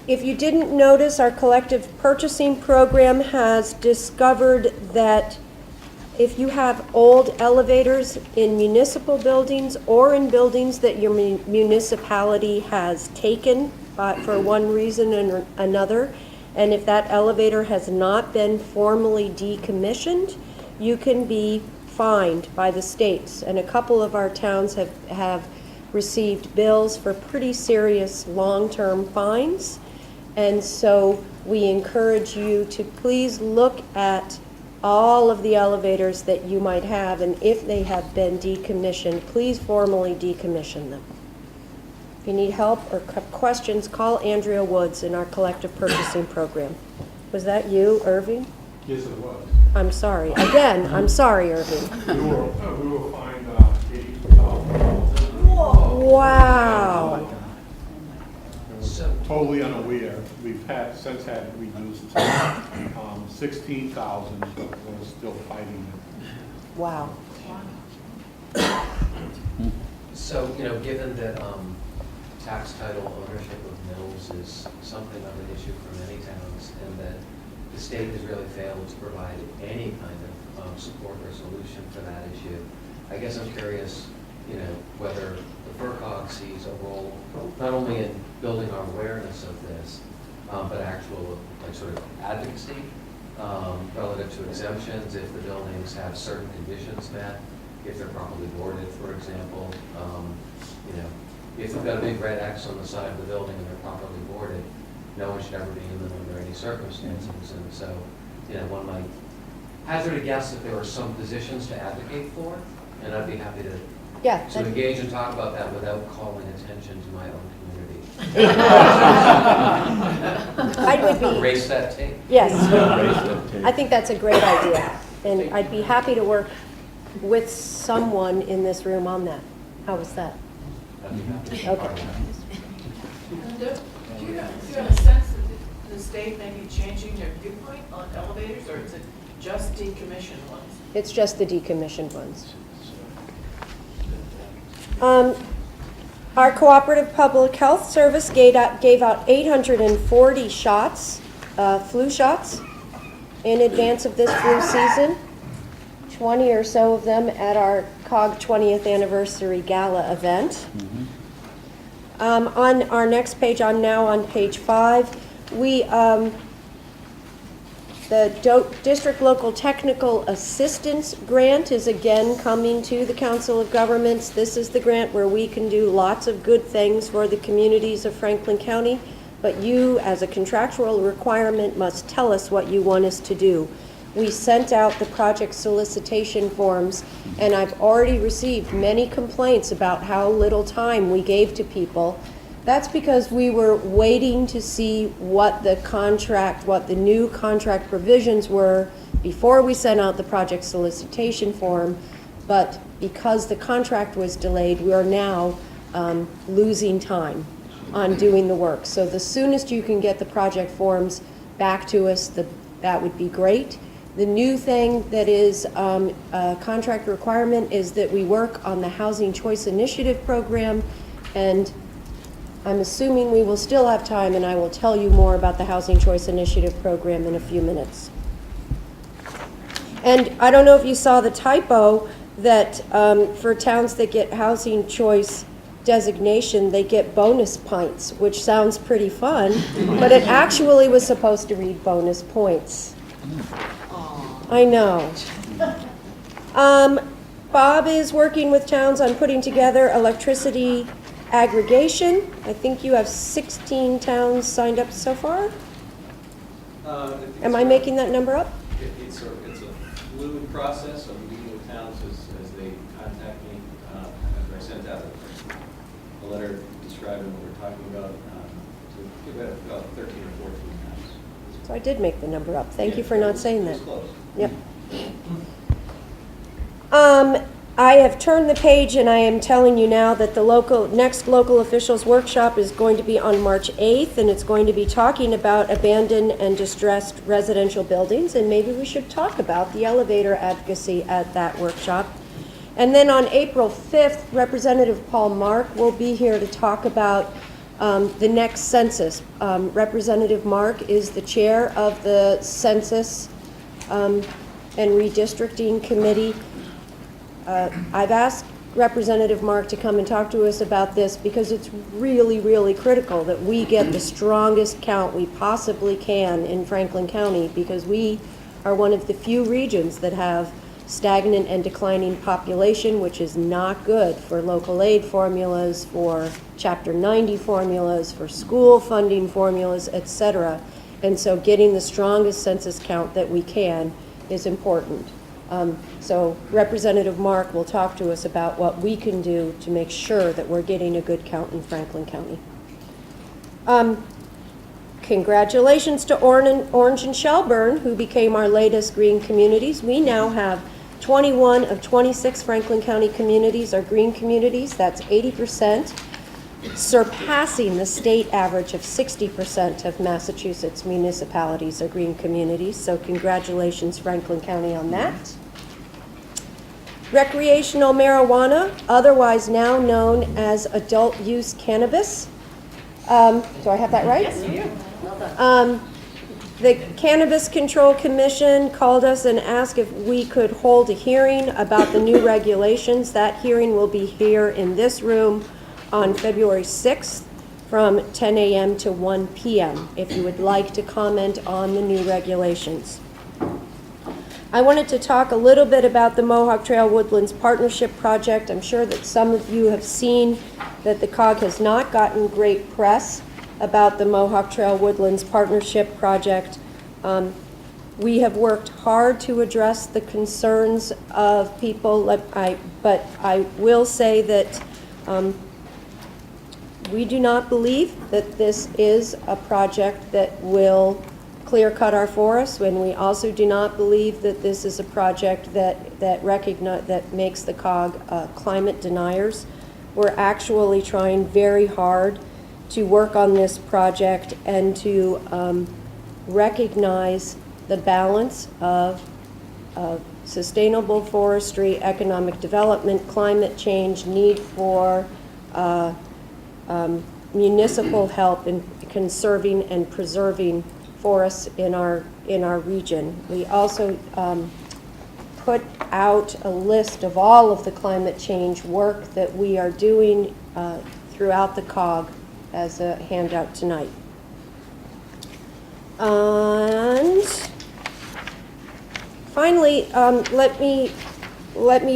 If you didn't notice, our collective purchasing program has discovered that if you have old elevators in municipal buildings or in buildings that your municipality has taken for one reason or another, and if that elevator has not been formally decommissioned, you can be fined by the states. And a couple of our towns have received bills for pretty serious long-term fines. And so we encourage you to please look at all of the elevators that you might have, and if they have been decommissioned, please formally decommission them. If you need help or have questions, call Andrea Woods in our collective purchasing program. Was that you, Irving? Yes, it was. I'm sorry. Again, I'm sorry, Irving. We will find $80,000. Wow. Totally unaware. We've since had it reduced to 16,000, but we're still fighting it. Wow. So, given that tax title ownership of mills is something of an issue for many towns, and that the state has really failed to provide any kind of support or solution for that issue, I guess I'm curious, whether the FRCOG sees a role not only in building our awareness of this, but actual sort of advocacy relative to exemptions if the buildings have certain conditions met, if they're properly boarded, for example. If they've got a big red X on the side of the building and they're properly boarded, no one should ever be in them under any circumstances. And so, one might hazard a guess that there are some positions to advocate for, and I'd be happy to engage and talk about that without calling attention to my own community. I would be. Erase that tape. Yes. I think that's a great idea. And I'd be happy to work with someone in this room on that. How was that? Okay. Do you have a sense that the state may be changing their viewpoint on elevators, or is it just decommissioned ones? It's just the decommissioned ones. Our cooperative public health service gave out 840 shots, flu shots, in advance of this flu season. 20 or so of them at our COG 20th anniversary gala event. On our next page, I'm now on page 5. The District Local Technical Assistance Grant is again coming to the Council of Governments. This is the grant where we can do lots of good things for the communities of Franklin County, but you, as a contractual requirement, must tell us what you want us to do. We sent out the project solicitation forms, and I've already received many complaints about how little time we gave to people. That's because we were waiting to see what the new contract provisions were before we sent out the project solicitation form. But because the contract was delayed, we are now losing time on doing the work. So the soonest you can get the project forms back to us, that would be great. The new thing that is a contract requirement is that we work on the Housing Choice Initiative program, and I'm assuming we will still have time, and I will tell you more about the Housing Choice Initiative program in a few minutes. And I don't know if you saw the typo that for towns that get Housing Choice designation, they get bonus points, which sounds pretty fun, but it actually was supposed to read bonus points. I know. Bob is working with towns on putting together electricity aggregation. I think you have 16 towns signed up so far? Am I making that number up? It's a fluid process. I'm meeting with towns as they contact me. After I sent out a letter describing what we're talking about, to give it about 13 or 14 towns. So I did make the number up. Thank you for not saying that. Close. Yep. I have turned the page, and I am telling you now that the next local officials workshop is going to be on March 8th, and it's going to be talking about abandoned and distressed residential buildings, and maybe we should talk about the elevator advocacy at that workshop. And then on April 5th, Representative Paul Mark will be here to talk about the next census. Representative Mark is the chair of the Census and Redistricting Committee. I've asked Representative Mark to come and talk to us about this because it's really, really critical that we get the strongest count we possibly can in Franklin County, because we are one of the few regions that have stagnant and declining population, which is not good for local aid formulas, for Chapter 90 formulas, for school funding formulas, etc. And so getting the strongest census count that we can is important. So Representative Mark will talk to us about what we can do to make sure that we're getting a good count in Franklin County. Congratulations to Orange and Shelburne, who became our latest green communities. We now have 21 of 26 Franklin County communities are green communities. That's 80%, surpassing the state average of 60% of Massachusetts municipalities are green communities. So congratulations, Franklin County, on that. Recreational marijuana, otherwise now known as adult use cannabis. Do I have that right? Yes, you do. Well done. The Cannabis Control Commission called us and asked if we could hold a hearing about the new regulations. That hearing will be here in this room on February 6th from 10 a.m. to 1 p.m. if you would like to comment on the new regulations. I wanted to talk a little bit about the Mohawk Trail Woodlands Partnership Project. I'm sure that some of you have seen that the COG has not gotten great press about the Mohawk Trail Woodlands Partnership Project. We have worked hard to address the concerns of people, but I will say that we do not believe that this is a project that will clear cut our forests, and we also do not believe that this is a project that makes the COG climate deniers. We're actually trying very hard to work on this project and to recognize the balance of sustainable forestry, economic development, climate change, need for municipal help in conserving and preserving forests in our region. We also put out a list of all of the climate change work that we are doing throughout the COG as a handout tonight. And finally, let me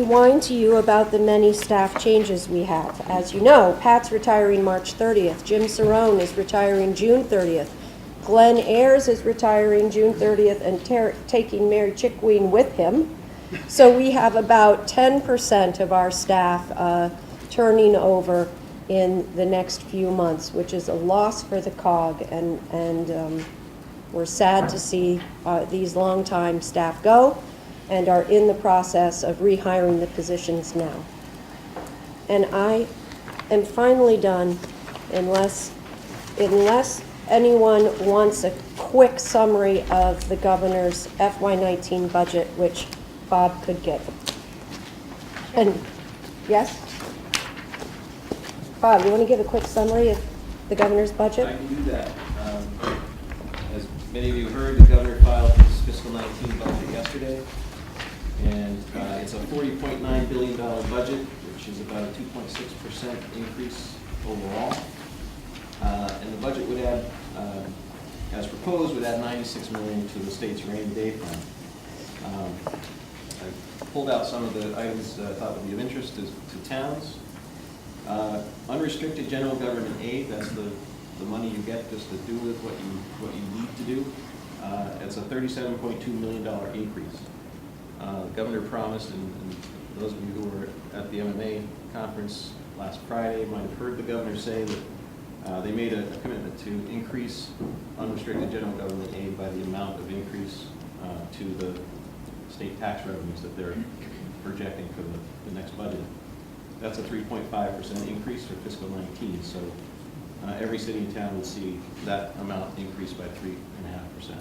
whine to you about the many staff changes we have. As you know, Pat's retiring March 30th. Jim Cerrone is retiring June 30th. Glenn Ayers is retiring June 30th and taking Mary Chickween with him. So we have about 10% of our staff turning over in the next few months, which is a loss for the COG, and we're sad to see these longtime staff go and are in the process of rehiring the positions now. And I am finally done, unless anyone wants a quick summary of the governor's FY19 budget, which Bob could give. And yes? Bob, you want to give a quick summary of the governor's budget? I can do that. As many of you heard, the governor filed his fiscal 19 budget yesterday, and it's a $40.9 billion budget, which is about a 2.6% increase overall. And the budget would add, as proposed, would add $96 million to the state's rainy day fund. I pulled out some of the items that I thought would be of interest to towns. Unrestricted general government aid, that's the money you get just to do with what you need to do. It's a $37.2 million increase. The governor promised, and those of you who were at the MMA conference last Friday might have heard the governor say that they made a commitment to increase unrestricted general government aid by the amount of increase to the state tax revenues that they're projecting for the next budget. That's a 3.5% increase for fiscal 19. So every city and town will see that amount increase by 3.5%.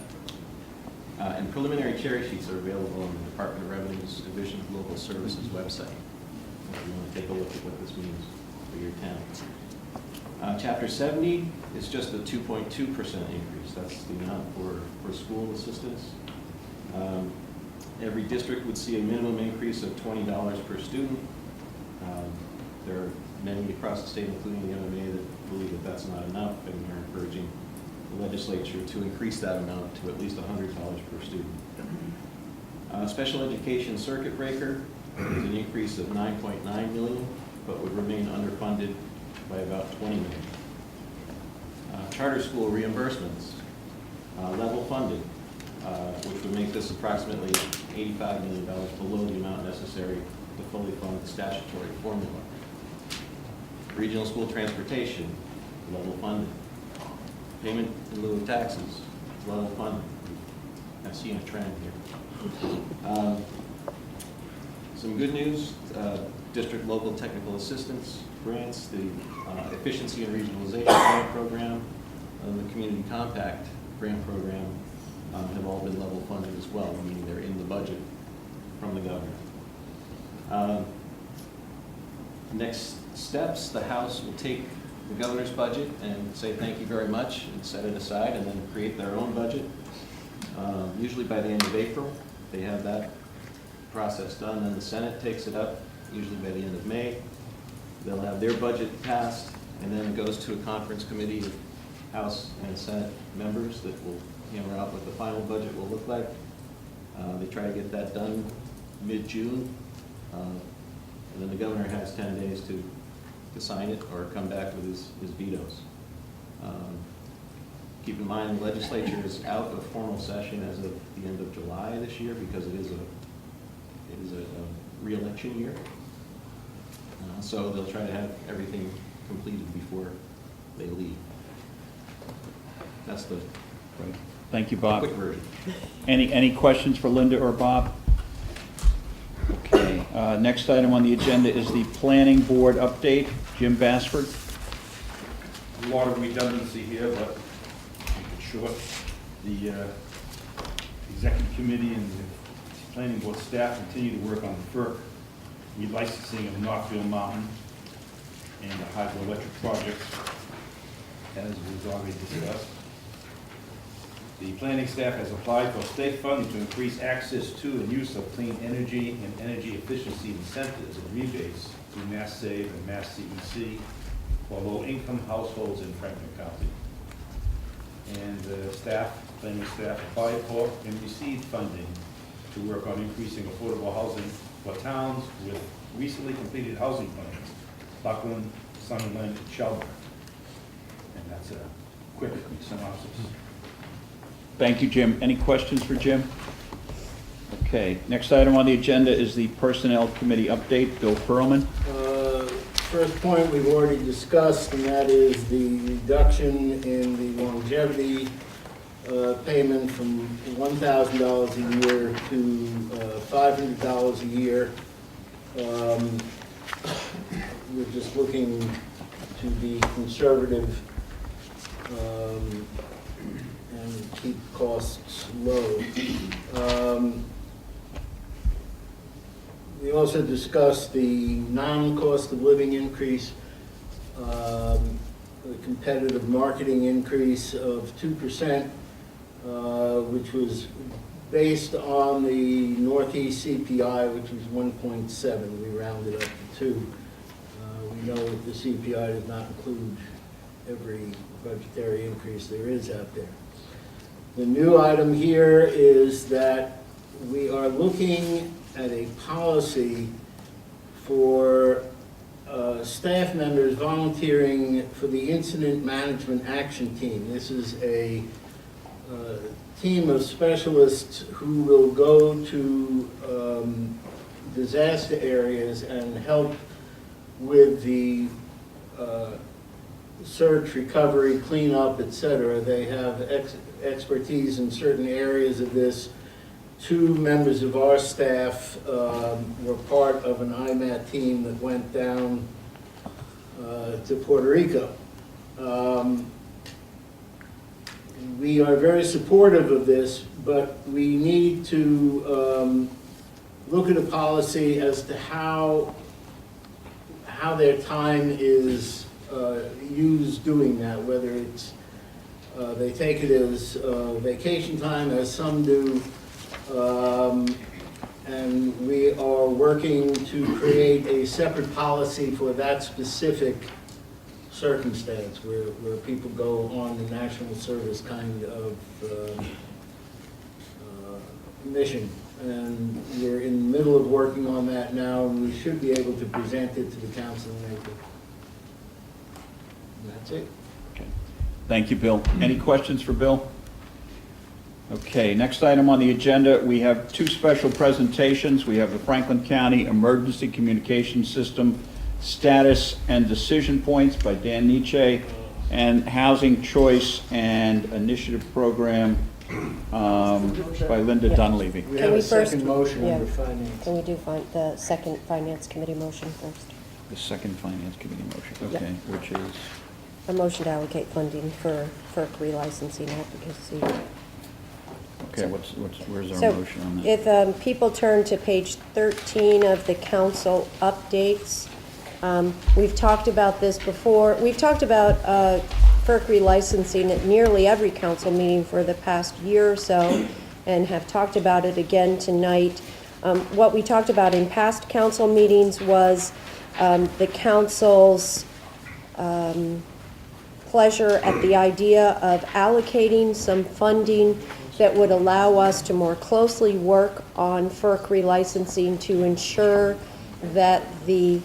And preliminary cherry sheets are available on the Department of Revenue's Division of Local Services website if you want to take a look at what this means for your town. Chapter 70 is just a 2.2% increase. That's the amount for school assistance. Every district would see a minimum increase of $20 per student. There are many across the state, including the MMA, that believe that that's not enough, and they're encouraging the legislature to increase that amount to at least $100 per student. Special education circuit breaker is an increase of $9.9 million, but would remain underfunded by about $20 million. Charter school reimbursements, level funded, which would make this approximately $85 million below the amount necessary to fully fund the statutory formula. Regional school transportation, level funded. Payment in lieu of taxes, level funded. I've seen a trend here. Some good news, district local technical assistance grants, the efficiency and regionalization grant program, the community compact grant program have all been level funded as well, meaning they're in the budget from the governor. Next steps, the House will take the governor's budget and say thank you very much and set it aside and then create their own budget. Usually by the end of April, they have that process done, and the Senate takes it up usually by the end of May. They'll have their budget passed, and then it goes to a conference committee of House and Senate members that will hammer out what the final budget will look like. They try to get that done mid-June, and then the governor has 10 days to sign it or come back with his vetoes. Keep in mind, the legislature is out of formal session as of the end of July this year because it is a re-election year. So they'll try to have everything completed before they leave. That's the Thank you, Bob. quick version. Any questions for Linda or Bob? Okay, next item on the agenda is the planning board update. Jim Bassford. A lot of redundancy here, but keep it short. The executive committee and the planning board staff continue to work on the FERC relicensing of Northfield Mountain and the hydroelectric projects, as was already discussed. The planning staff has applied for state funding to increase access to and use of clean energy and energy efficiency incentives and rebates through Mass Save and Mass CEC for low-income households in Franklin County. And planning staff applied for and received funding to work on increasing affordable housing for towns with recently completed housing plans, Buckland, Sunderland, and Shelburne. And that's a quick synopsis. Thank you, Jim. Any questions for Jim? Okay, next item on the agenda is the Personnel Committee update. Bill Pearlman. First point we've already discussed, and that is the reduction in the longevity payment from $1,000 a year to $500 a year. We're just looking to be conservative and keep costs low. We also discussed the non-cost of living increase, the competitive marketing increase of 2%, which was based on the Northeast CPI, which was 1.7. We rounded up to 2. We know that the CPI does not include every budgetary increase there is out there. The new item here is that we are looking at a policy for staff members volunteering for the Incident Management Action Team. This is a team of specialists who will go to disaster areas and help with the search, recovery, cleanup, etc. They have expertise in certain areas of this. 2 members of our staff were part of an IMAT team that went down to Puerto Rico. We are very supportive of this, but we need to look at a policy as to how their time is used doing that, whether it's they take it as vacation time, as some do, and we are working to create a separate policy for that specific circumstance where people go on the national service kind of mission. And we're in the middle of working on that now, and we should be able to present it to the council in April. And that's it. Okay. Thank you, Bill. Any questions for Bill? Okay, next item on the agenda, we have two special presentations. We have the Franklin County Emergency Communication System Status and Decision Points by Dan Nietzsche, and Housing Choice and Initiative Program by Linda Dunleavy. We Can have we a first- second motion yeah. under finance. Can we do the second Finance Committee motion first? The second Finance Committee motion, Yep. okay, which is, A motion to allocate funding for FERC relicensing advocacy. okay, where's our So motion on that? if people turn to page 13 of the council updates, we've talked about this before. We've talked about FERC relicensing at nearly every council meeting for the past year or so, and have talked about it again tonight. What we talked about in past council meetings was the council's pleasure at the idea of allocating some funding that would allow us to more closely work on FERC relicensing to ensure that the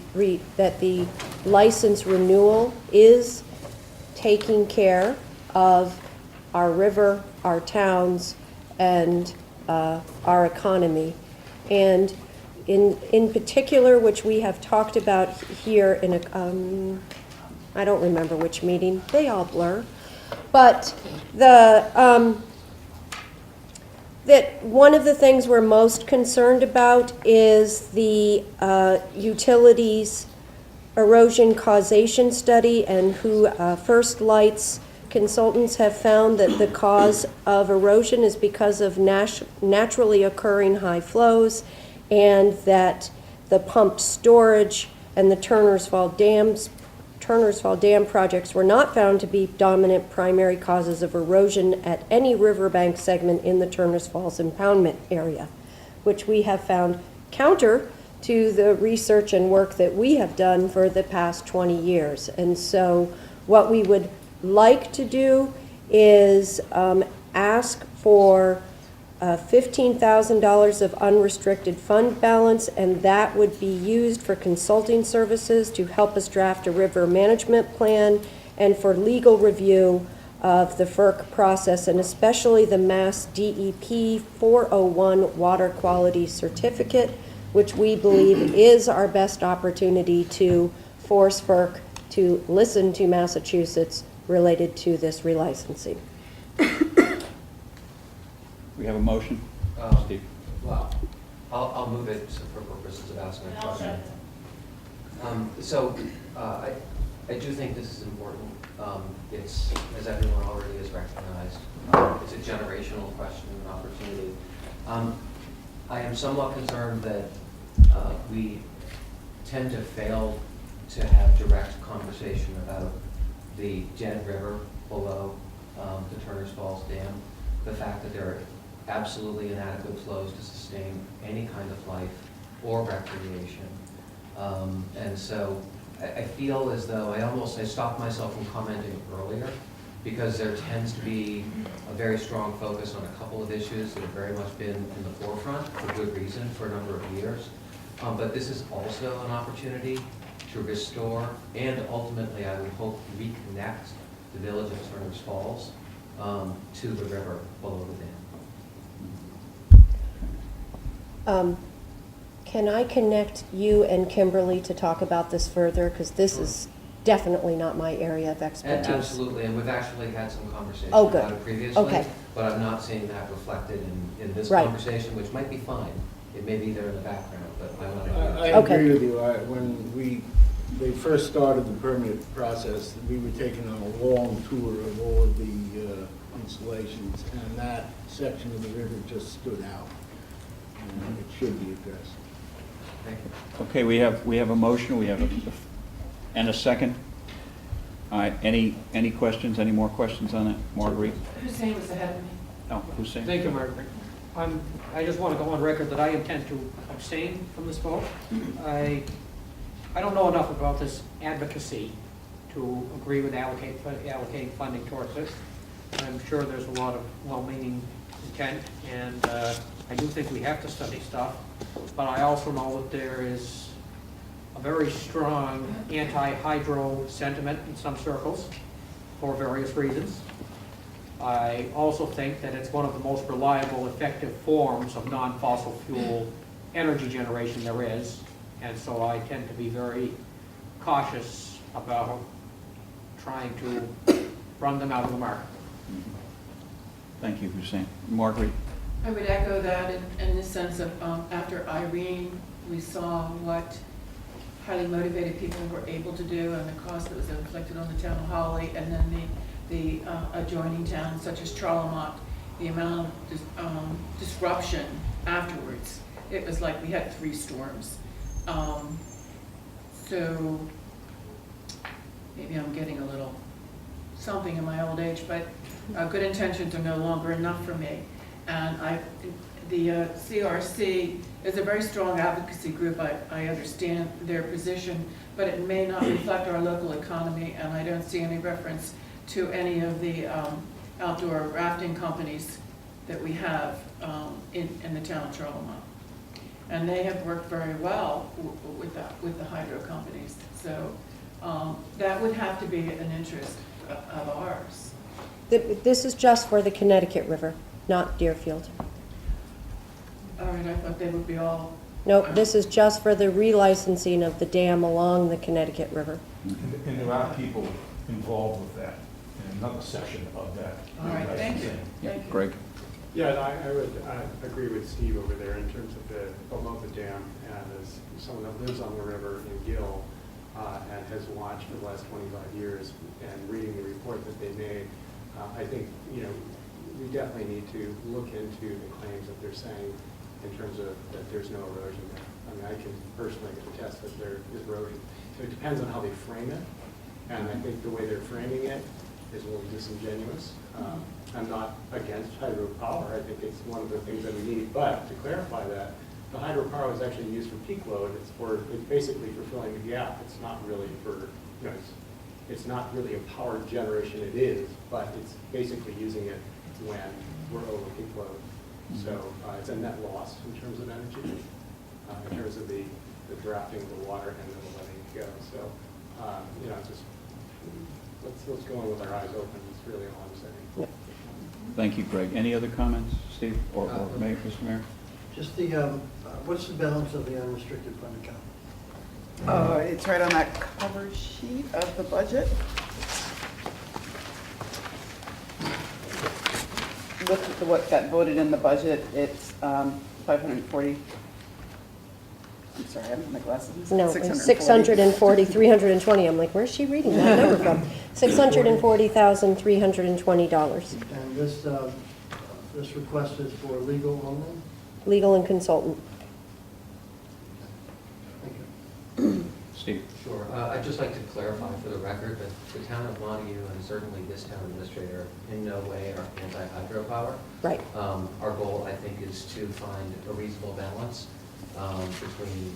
license renewal is taking care of our river, our towns, and our economy. And in particular, which we have talked about here in a, I don't remember which meeting, they all blur, but that one of the things we're most concerned about is the utilities erosion causation study, and who First Light's consultants have found that the cause of erosion is because of naturally occurring high flows, and that the pumped storage and the Turner's Fall Dam projects were not found to be dominant primary causes of erosion at any riverbank segment in the Turner's Falls impoundment area, which we have found counter to the research and work that we have done for the past 20 years. And so what we would like to do is ask for $15,000 of unrestricted fund balance, and that would be used for consulting services to help us draft a river management plan and for legal review of the FERC process, and especially the Mass DEP 401 water quality certificate, which we believe is our best opportunity to force FERC to listen to Massachusetts related to this relicensing. We have a motion? Steve? Well, I'll move it for purposes of asking a question. I do think this is important. It's, as everyone already has recognized, it's a generational question and opportunity. I am somewhat concerned that we tend to fail to have direct conversation about the dead river below the Turner's Falls Dam, the fact that there are absolutely inadequate flows to sustain any kind of life or recreation. And so I feel as though I stopped myself from commenting earlier, because there tends to be a very strong focus on a couple of issues that have very much been in the forefront for good reason for a number of years. But this is also an opportunity to restore and ultimately, I would hope, reconnect the village of Turner's Falls to the river below the dam. Can I connect you and Kimberly to talk about this further? Because this is definitely not my area of expertise. Absolutely, and we've actually had some conversation Oh, good. about it previously. Okay. But I'm not seeing that reflected in this Right. conversation, which might be fine. It may be there in the background, but I want to. I Okay. agree with you. When they first started the permit process, we were taking on a long tour of all of the installations, and that section of the river just stood out. And it should be addressed. Thank you. Okay, we have a motion, we have and a second. All right, any questions, any more questions on it? Marguerite? Hussein was ahead of me. Oh, Hussein? Thank you, Margaret. I just want to go on record that I intend to abstain from this vote. I don't know enough about this advocacy to agree with allocating funding towards this. I'm sure there's a lot of well-meaning intent, and I do think we have to study stuff, but I also know that there is a very strong anti-hydro sentiment in some circles for various reasons. I also think that it's one of the most reliable, effective forms of non-fossil fuel energy generation there is, and so I tend to be very cautious about trying to run them out of the market. Thank you, Hussein. Margaret? I would echo that in the sense of, after Irene, we saw what highly motivated people were able to do and the cost that was inflicted on the town of Holly, and then the adjoining towns such as Charlemont, the amount of disruption afterwards. It was like we had 3 storms. So maybe I'm getting a little something in my old age, but good intentions are no longer enough for me. And the CRC is a very strong advocacy group. I understand their position, but it may not reflect our local economy, and I don't see any reference to any of the outdoor rafting companies that we have in the town of Charlemont. And they have worked very well with the hydro companies. So that would have to be an interest of ours. This is just for the Connecticut River, not Deerfield. All right, I thought they would be all. Nope, this is just for the relicensing of the dam along the Connecticut River. And there are people involved with that, in another section of that. All right, thank you. Yeah, Thank you. Greg? Yeah, and I would agree with Steve over there in terms of below the dam. And as someone that lives on the river in Gill and has watched for the last 25 years and reading the report that they made, I think, you know, we definitely need to look into the claims that they're saying in terms of that there's no erosion there. I mean, I can personally attest that there is erosion. So it depends on how they frame it. And I think the way they're framing it is a little disingenuous. I'm not against hydropower. I think it's one of the things that we need. But to clarify that, the hydropower is actually used for peak load. It's basically for filling the gap. It's not really for, you know, it's not really a power generation. It is, but it's basically using it when we're over peak load. So it's a net loss in terms of energy, in terms of the drafting of the water and then letting it go. So, you know, just let's go in with our eyes open. It's really all I'm saying. Yep. Thank you, Greg. Any other comments, Steve or Mayor, Mr. Mayor? Just the, what's the balance of the unrestricted fund account? It's right on that cover sheet of the budget. Look at what got voted in the budget. It's 540. I'm sorry, I don't have my glasses. No, it's 640, 320. I'm like, where's she reading that number from? $640,320. And this request is for legal only? Legal and consultant. Thank you. Steve? Sure. I'd just like to clarify for the record that the town of Montague and certainly this town administrator in no way are anti-hydropower. Right. Our goal, I think, is to find a reasonable balance between,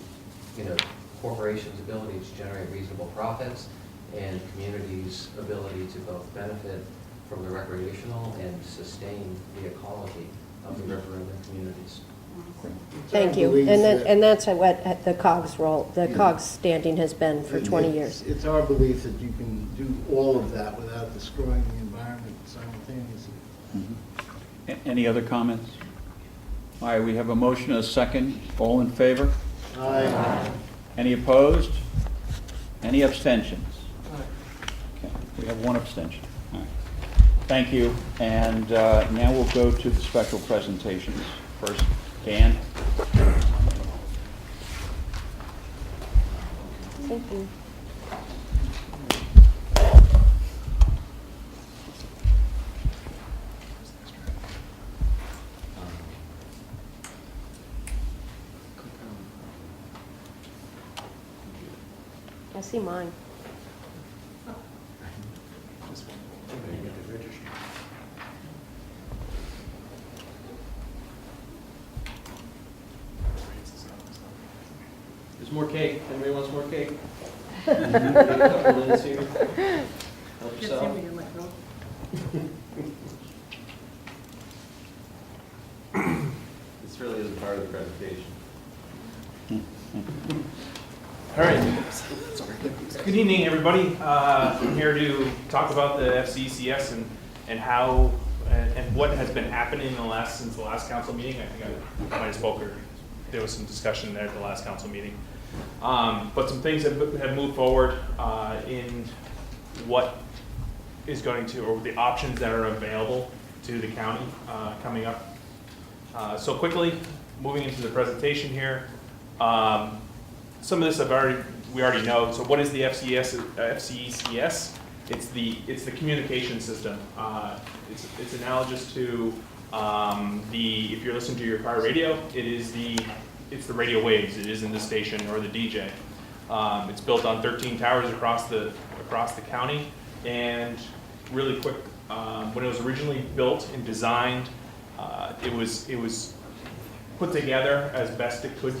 you know, corporations' ability to generate reasonable profits and communities' ability to both benefit from the recreational and sustain the ecology of the river and the communities. Thank you. And that's what the COG's role, the COG's standing has been for 20 years. It's our belief that you can do all of that without destroying the environment simultaneously. Any other comments? All right, we have a motion and a second. All in favor? Aye. Any opposed? Any abstentions? Okay, we have one abstention. All right. Thank you. And now we'll go to the special presentations. First, Dan. Thank you. I see mine. There's more cake. Anybody wants more cake? Need a couple minutes here. Help yourself. This really isn't part of the presentation. All right. Good evening, everybody. I'm here to talk about the FCCS and how what has been happening since the last council meeting. I think I might have spoke, or there was some discussion there at the last council meeting. But some things have moved forward in what is going to, or the options that are available to the county coming up. So quickly, moving into the presentation here. Some of this we already know. So what is the FCECS? It's the communication system. It's analogous to if you're listening to your car radio, it's the radio waves. It isn't the station or the DJ. It's built on 13 towers across the county. And really quick, when it was originally built and designed, it was put together as best it could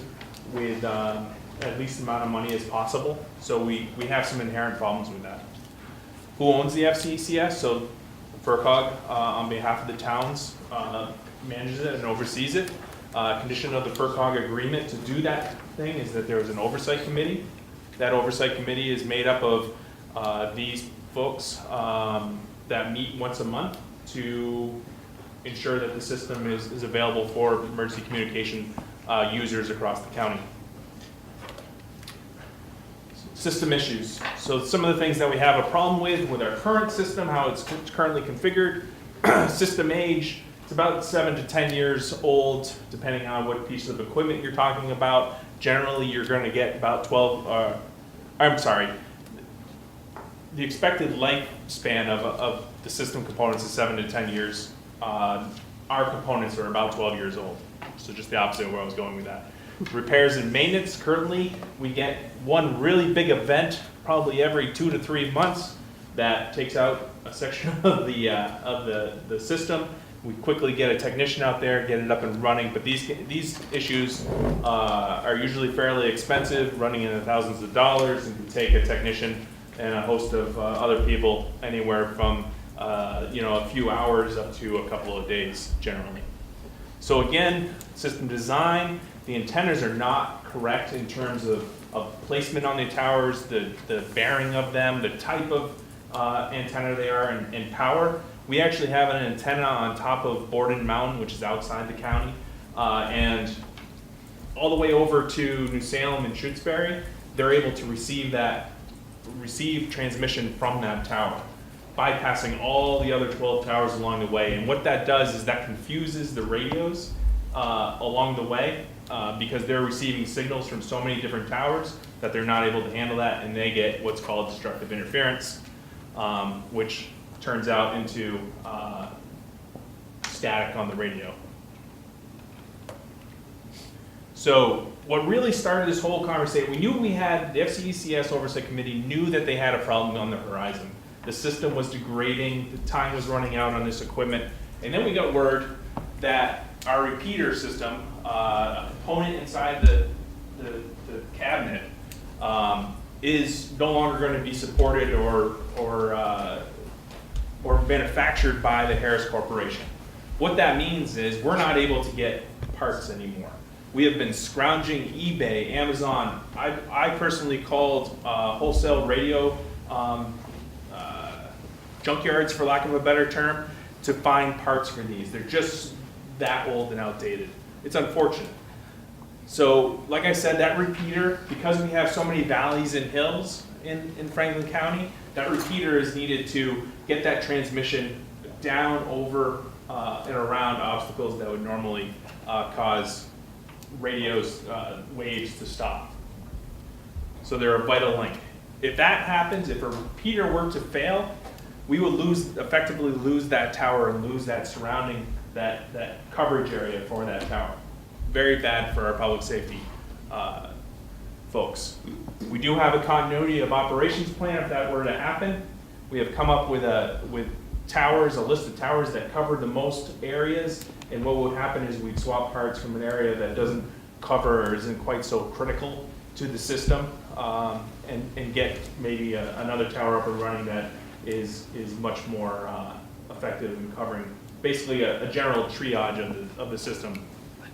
with at least the amount of money as possible. So we have some inherent problems with that. Who owns the FCECS? So FRCOG, on behalf of the towns, manages it and oversees it. Condition of the FRCOG agreement to do that thing is that there is an oversight committee. That oversight committee is made up of these folks that meet once a month to ensure that the system is available for emergency communication users across the county. System issues. So some of the things that we have a problem with our current system, how it's currently configured. System age, it's about 7 to 10 years old, depending on what piece of equipment you're talking about. Generally, you're going to get about 12, the expected lifespan of the system components is 7 to 10 years. Our components are about 12 years old. So just the opposite of where I was going with that. Repairs and maintenance, currently we get one really big event probably every 2 to 3 months that takes out a section of the system. We quickly get a technician out there, get it up and running, but these issues are usually fairly expensive, running in the thousands of dollars, and can take a technician and a host of other people anywhere from a few hours up to a couple of days generally. So again, system design, the antennas are not correct in terms of placement on the towers, the bearing of them, the type of antenna they are, and power. We actually have an antenna on top of Borden Mountain, which is outside the county, and all the way over to New Salem and Shutesbury, they're able to receive transmission from that tower, bypassing all the other 12 towers along the way. And what that does is that confuses the radios along the way because they're receiving signals from so many different towers that they're not able to handle that, and they get what's called destructive interference, which turns out into static on the radio. So what really started this whole conversation, we knew the FCECS Oversight Committee knew that they had a problem on the horizon. The system was degrading, the time was running out on this equipment, and then we got word that our repeater system, a component inside the cabinet, is no longer going to be supported or manufactured by the Harris Corporation. What that means is we're not able to get parts anymore. We have been scrounging eBay, Amazon. I personally called wholesale radio junkyards, for lack of a better term, to find parts for these. They're just that old and outdated. It's unfortunate. So, like I said, that repeater, because we have so many valleys and hills in Franklin County, that repeater is needed to get that transmission down over and around obstacles that would normally cause radio's waves to stop. So they're a vital link. If that happens, if a repeater were to fail, we would effectively lose that tower and lose that surrounding, that coverage area for that tower. Very bad for our public safety folks. We do have a continuity of operations plan if that were to happen. We have come up with towers, a list of towers that cover the most areas, and what will happen is we'd swap parts from an area that doesn't cover or isn't quite so critical to the system, and get maybe another tower up and running that is much more effective in covering basically a general triage of the system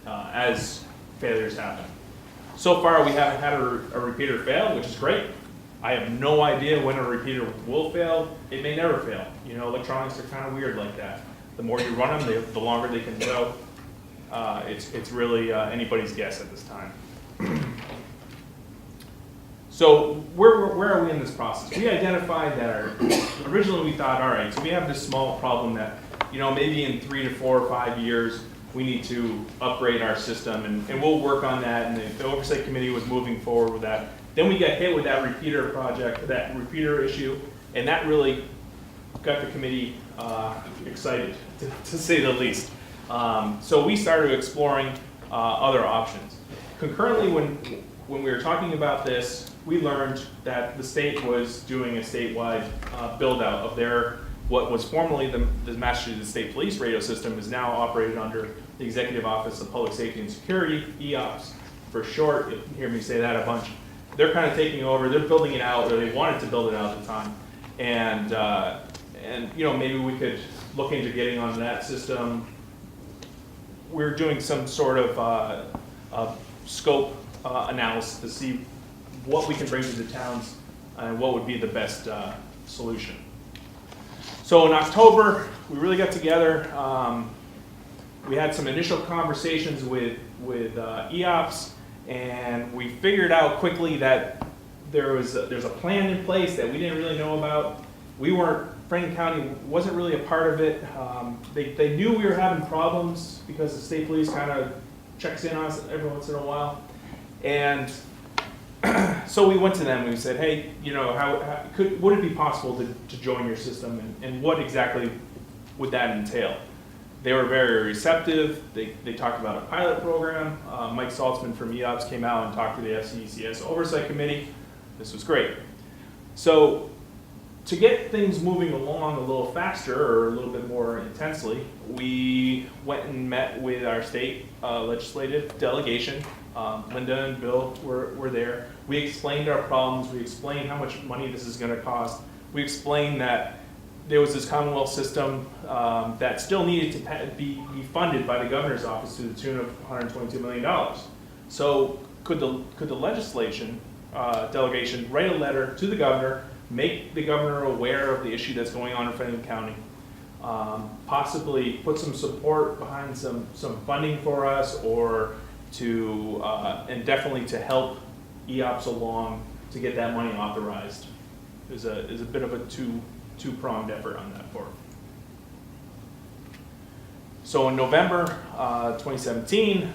as failures happen. So far, we haven't had a repeater fail, which is great. I have no idea when a repeater will fail. It may never fail. You know, electronics are kind of weird like that. The more you run them, the longer they can go. It's really anybody's guess at this time. So where are we in this process? We identified that originally we thought, all right, so we have this small problem that, maybe in 3 to 4 or 5 years, we need to upgrade our system, and we'll work on that, and the Oversight Committee was moving forward with that. Then we got hit with that repeater project, that repeater issue, and that really got the committee excited, to say the least. So we started exploring other options. Concurrently, when we were talking about this, we learned that the state was doing a statewide build-out of what was formerly the Massachusetts State Police radio system is now operated under the Executive Office of Public Safety and Security, EOPS for short. You hear me say that a bunch. They're kind of taking over. They're building it out, or they wanted to build it out at the time. And maybe we could look into getting on that system. We're doing some sort of scope analysis to see what we can bring to the towns and what would be the best solution. So in October, we really got together. We had some initial conversations with EOPS, and we figured out quickly that there's a plan in place that we didn't really know about. Franklin County wasn't really a part of it. They knew we were having problems because the state police kind of checks in on us every once in a while. And so we went to them and we said, hey, would it be possible to join your system, and what exactly would that entail? They were very receptive. They talked about a pilot program. Mike Saltzman from EOPS came out and talked to the FCECS Oversight Committee. This was great. So to get things moving along a little faster or a little bit more intensely, we went and met with our state legislative delegation. Linda and Bill were there. We explained our problems. We explained how much money this is going to cost. We explained that there was this Commonwealth system that still needed to be funded by the governor's office to the tune of $122 million. So could the legislation delegation write a letter to the governor, make the governor aware of the issue that's going on in Franklin County, possibly put some support behind some funding for us, or and definitely to help EOPS along to get that money authorized. There's a bit of a two-pronged effort on that part. So in November 2017,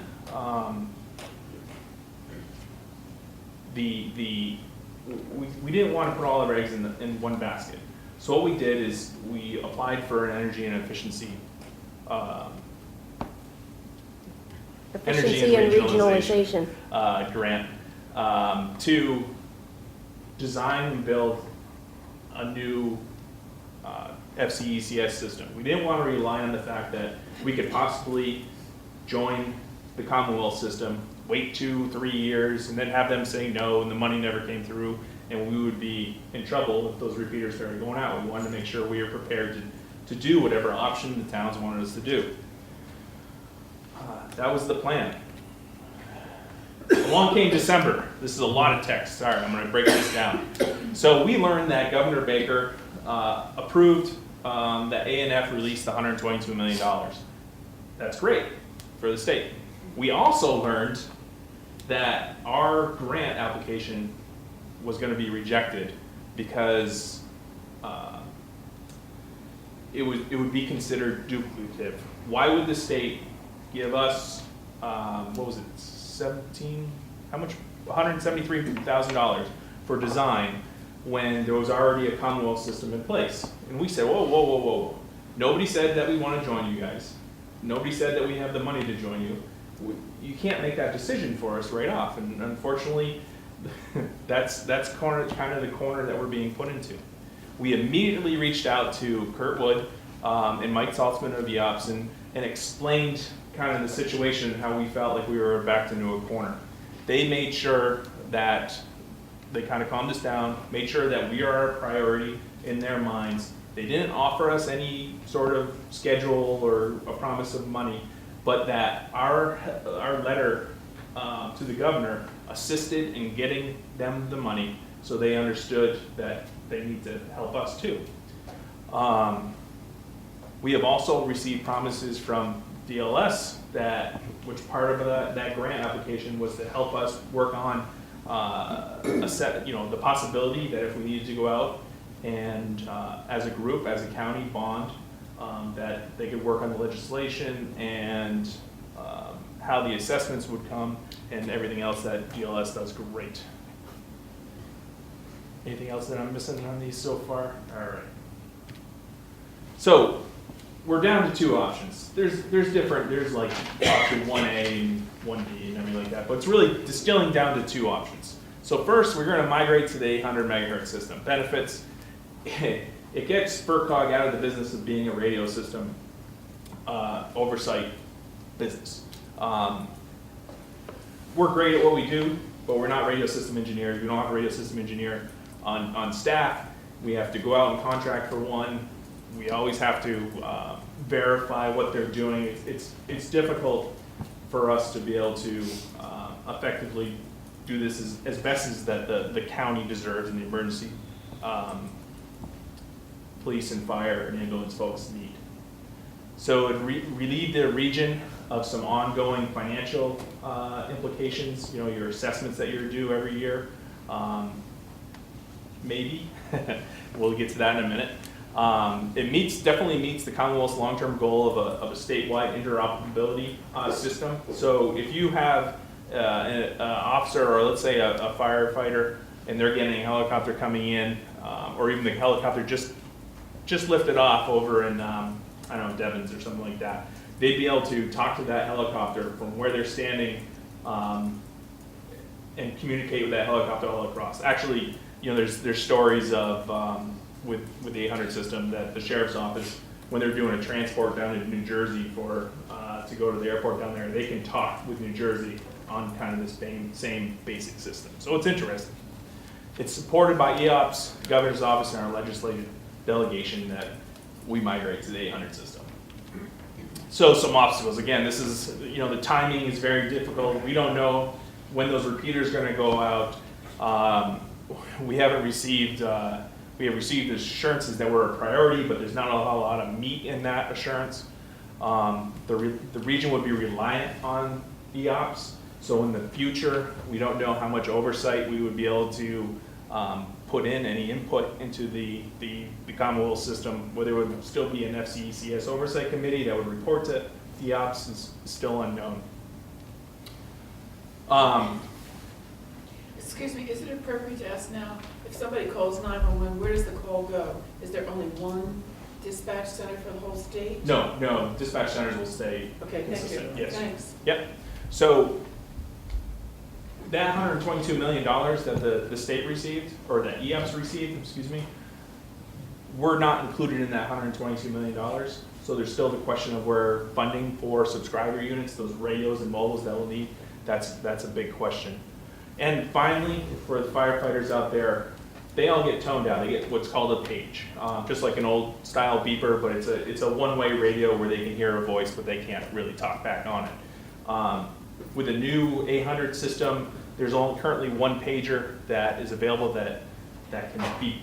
we didn't want to put all our eggs in one basket. So what we did is we applied for an energy and efficiency Efficiency and regionalization grant to design and build a new FCECS system. We didn't want to rely on the fact that we could possibly join the Commonwealth system, wait 2-3 years, and then have them say no, and the money never came through, and we would be in trouble if those repeaters started going out. We wanted to make sure we were prepared to do whatever option the towns wanted us to do. That was the plan. Along came December. This is a lot of text. Sorry, I'm going to break this down. So we learned that Governor Baker approved that A&F released the $122 million. That's great for the state. We also learned that our grant application was going to be rejected because it would be considered duplicative. Why would the state give us, what was it, $173,000 for design when there was already a Commonwealth system in place? And we said, whoa, whoa, whoa, whoa. Nobody said that we want to join you guys. Nobody said that we have the money to join you. You can't make that decision for us right off. And unfortunately, that's kind of the corner that we're being put into. We immediately reached out to Kurt Wood and Mike Saltzman of EOPS and explained kind of the situation and how we felt like we were backed into a corner. They made sure that they kind of calmed us down, made sure that we are a priority in their minds. They didn't offer us any sort of schedule or a promise of money, but that our letter to the governor assisted in getting them the money, so they understood that they need to help us too. We have also received promises from DLS which part of that grant application was to help us work on the possibility that if we needed to go out and as a group, as a county, bond, that they could work on the legislation and how the assessments would come and everything else that DLS does great. Anything else that I'm missing on these so far? All right. So we're down to two options. There's like option 1A and 1B and everything like that, but it's really distilling down to two options. So first, we're going to migrate to the 800 megahertz system. Benefits, it gets FRCOG out of the business of being a radio system oversight business. We're great at what we do, but we're not radio system engineers. We don't have a radio system engineer on staff. We have to go out and contract for one. We always have to verify what they're doing. It's difficult for us to be able to effectively do this as best as that the county deserves and the emergency police and fire and ambulance folks need. So it relieved the region of some ongoing financial implications, your assessments that you're due every year. Maybe, we'll get to that in a minute. It definitely meets the Commonwealth's long-term goal of a statewide interoperability system. So if you have an officer or let's say a firefighter and they're getting a helicopter coming in, or even the helicopter just lifted off over in, I don't know, Devon's or something like that, they'd be able to talk to that helicopter from where they're standing and communicate with that helicopter all across. Actually, there's stories of with the 800 system that the sheriff's office, when they're doing a transport down in New Jersey to go to the airport down there, they can talk with New Jersey on kind of the same basic system. So it's interesting. It's supported by EOPS, the governor's office, and our legislative delegation that we migrate to the 800 system. So some obstacles. Again, this is, the timing is very difficult. We don't know when those repeaters are going to go out. We have received assurances that we're a priority, but there's not a whole lot of meat in that assurance. The region would be reliant on EOPS, so in the future, we don't know how much oversight we would be able to put in, any input into the Commonwealth system. Whether it would still be an FCECS oversight committee that would report to EOPS is still unknown. Excuse me, is it appropriate to ask now, if somebody calls 911, where does the call go? Is there only one dispatch center for the whole state? No, dispatch centers will stay Okay, consistent. thank you. Yes. Thanks. Yep. So that $122 million that the state received, or that EOPS received, excuse me, we're not included in that $122 million. So there's still the question of where funding for subscriber units, those radios and mobiles that we'll need, that's a big question. And finally, for the firefighters out there, they all get toned down. They get what's called a page, just like an old style beeper, but it's a one-way radio where they can hear a voice, but they can't really talk back on it. With a new 800 system, there's only currently one pager that is available that can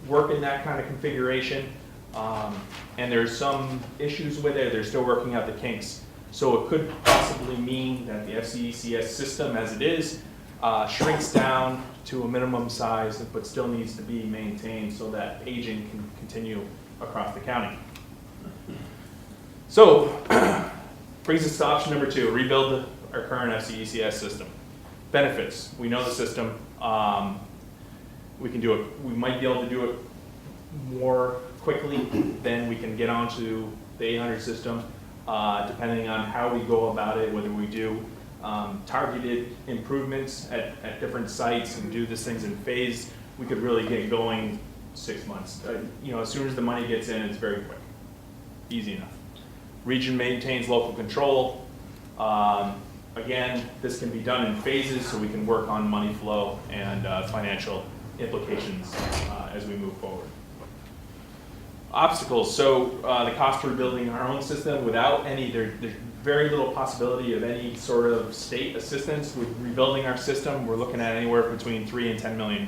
work in that kind of configuration. And there's some issues with it. They're still working out the kinks. So it could possibly mean that the FCECS system as it is shrinks down to a minimum size, but still needs to be maintained so that paging can continue across the county. So, brings us to option number 2, rebuild our current FCECS system. Benefits, we know the system. We can do it, we might be able to do it more quickly than we can get onto the 800 system, depending on how we go about it, whether we do targeted improvements at different sites and do these things in phase. We could really get going 6 months. As soon as the money gets in, it's very quick, easy enough. Region maintains local control. Again, this can be done in phases so we can work on money flow and financial implications as we move forward. Obstacles, so the cost of rebuilding our own system without any, there's very little possibility of any sort of state assistance with rebuilding our system. We're looking at anywhere between $3 and $10 million.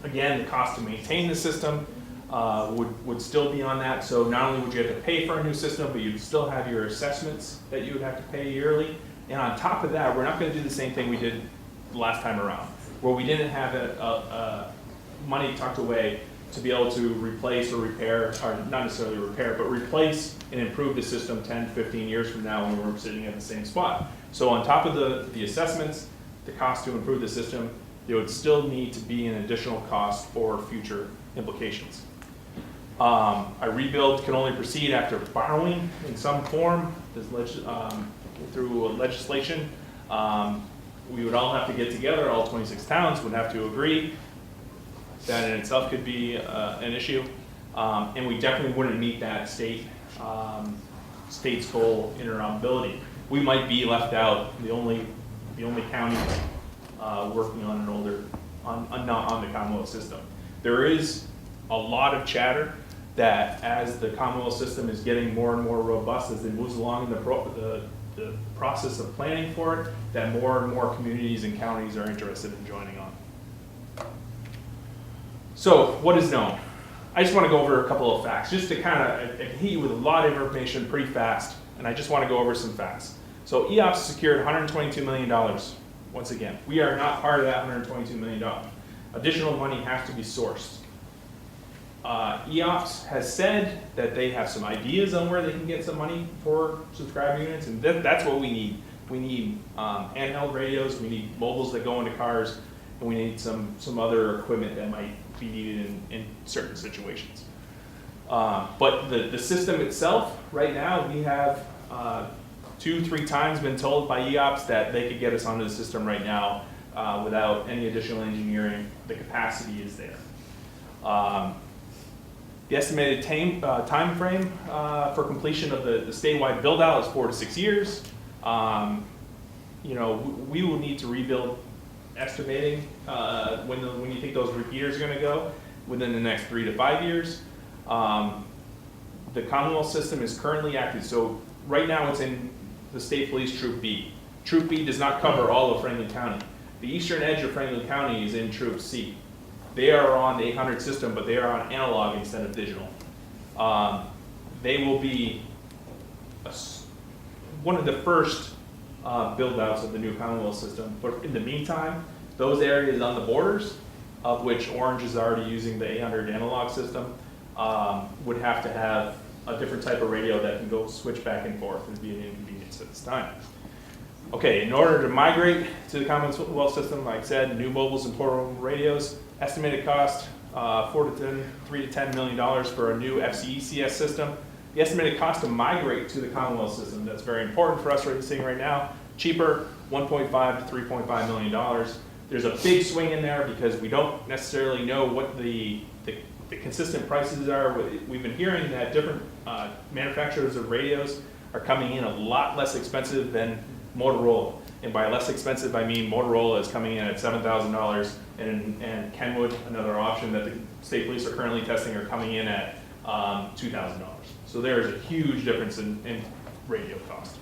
Again, the cost to maintain the system, would still be on that. So not only would you have to pay for a new system, but you'd still have your assessments that you would have to pay yearly. And on top of that, we're not going to do the same thing we did the last time around, where we didn't have money tucked away to be able to replace or repair, or not necessarily repair, but replace and improve the system 10, 15 years from now when we're sitting at the same spot. So on top of the assessments, the cost to improve the system, there would still need to be an additional cost for future implications. A rebuild can only proceed after borrowing in some form through legislation. We would all have to get together, all 26 towns would have to agree. That in itself could be an issue. And we definitely wouldn't meet that state's goal interoperability. We might be left out, the only county working on an older, not on the Commonwealth system. There is a lot of chatter that as the Commonwealth system is getting more and more robust as it moves along in the process of planning for it, that more and more communities and counties are interested in joining on. So what is known? I just want to go over a couple of facts, just to kind of hit you with a lot of information pretty fast, and I just want to go over some facts. So EOPS secured $122 million. Once again, we are not part of that $122 million. Additional money has to be sourced. EOPS has said that they have some ideas on where they can get some money for subscriber units, and that's what we need. We need handheld radios, we need mobiles that go into cars, and we need some other equipment that might be needed in certain situations. But the system itself, right now, we have 2-3 times been told by EOPS that they could get us onto the system right now without any additional engineering. The capacity is there. The estimated time frame for completion of the statewide build out is 4 to 6 years. We will need to rebuild, estimating when you think those repeaters are going to go within the next 3 to 5 years. The Commonwealth system is currently active. So right now it's in the State Police Troop B. Troop B does not cover all of Franklin County. The eastern edge of Franklin County is in Troop C. They are on the 800 system, but they are on analog instead of digital. They will be one of the first build outs of the new Commonwealth system. But in the meantime, those areas on the borders, of which Orange is already using the 800 analog system, would have to have a different type of radio that can go switch back and forth and be an inconvenience at this time. Okay, in order to migrate to the Commonwealth system, like I said, new mobiles and portable radios, estimated cost $3 to $10 million for a new FCECS system. The estimated cost to migrate to the Commonwealth system, that's very important for us sitting right now, cheaper, $1.5 to $3.5 million. There's a big swing in there because we don't necessarily know what the consistent prices are. We've been hearing that different manufacturers of radios are coming in a lot less expensive than Motorola. And by less expensive, I mean Motorola is coming in at $7,000, and Kenwood, another option that the state police are currently testing, are coming in at $2,000. So there is a huge difference in radio cost.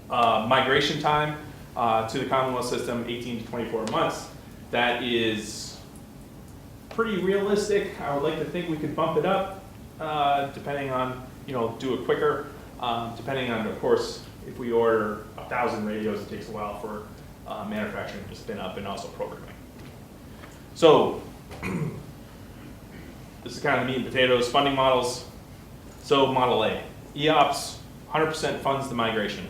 Migration time to the Commonwealth system, 18 to 24 months. That is pretty realistic. I would like to think we could bump it up, depending on, do it quicker, depending on, of course, if we order 1,000 radios, it takes a while for manufacturing to spin up and also programming. So this is kind of the meat and potatoes, funding models. So Model A, EOPS 100% funds the migration.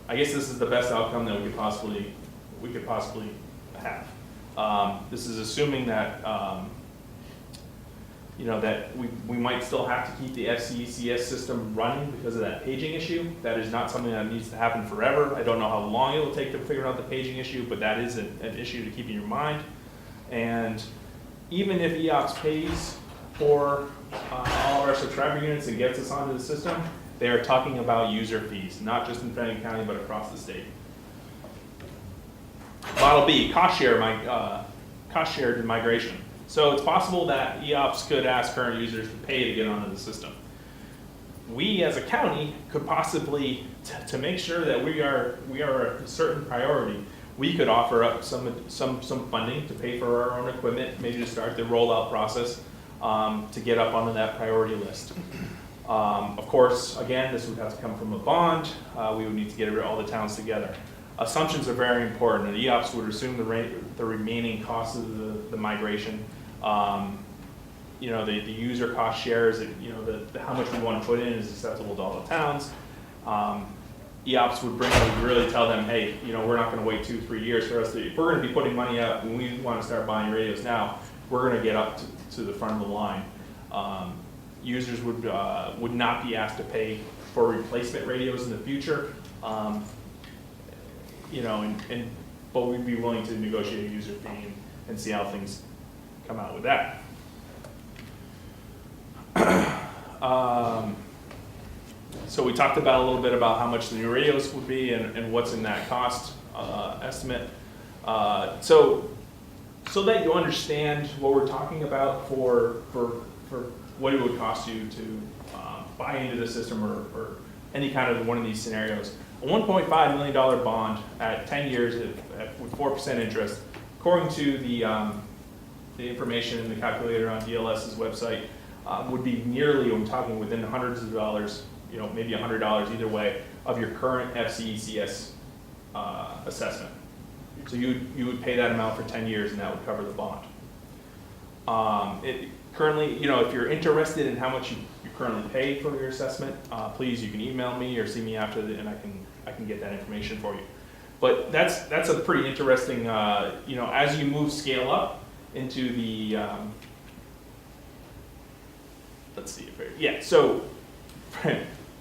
I guess this is the best outcome that we could possibly have. This is assuming that that we might still have to keep the FCECS system running because of that paging issue. That is not something that needs to happen forever. I don't know how long it will take to figure out the paging issue, but that is an issue to keep in your mind. And even if EOPS pays for all of our subscriber units and gets us onto the system, they are talking about user fees, not just in Franklin County, but across the state. Model B, cost shared migration. So it's possible that EOPS could ask current users to pay to get onto the system. We as a county could possibly, to make sure that we are a certain priority, we could offer up some funding to pay for our own equipment, maybe to start the rollout process. to get up onto that priority list. Of course, again, this would have to come from a bond. We would need to get all the towns together. Assumptions are very important. An EOPS would assume the remaining costs of the migration. You know, the user cost shares, you know, how much we want to put in is acceptable to all the towns. EOPS would really tell them, hey, you know, we're not going to wait 2-3 years for us to, if we're going to be putting money up and we want to start buying radios now, we're going to get up to the front of the line. Users would not be asked to pay for replacement radios in the future. You know, but we'd be willing to negotiate a user fee and see how things come out with that. So we talked about a little bit about how much the new radios would be and what's in that cost estimate. So that you understand what we're talking about for what it would cost you to buy into the system or any kind of one of these scenarios. A $1.5 million bond at 10 years with 4% interest, according to the information in the calculator on DLS's website, would be nearly, I'm talking within hundreds of dollars, you know, maybe $100 either way, of your current FCECS assessment. So you would pay that amount for 10 years and that would cover the bond. Currently, you know, if you're interested in how much you currently pay for your assessment, please, you can email me or see me after and I can get that information for you. But that's a pretty interesting, you know, as you scale up into the, let's see, so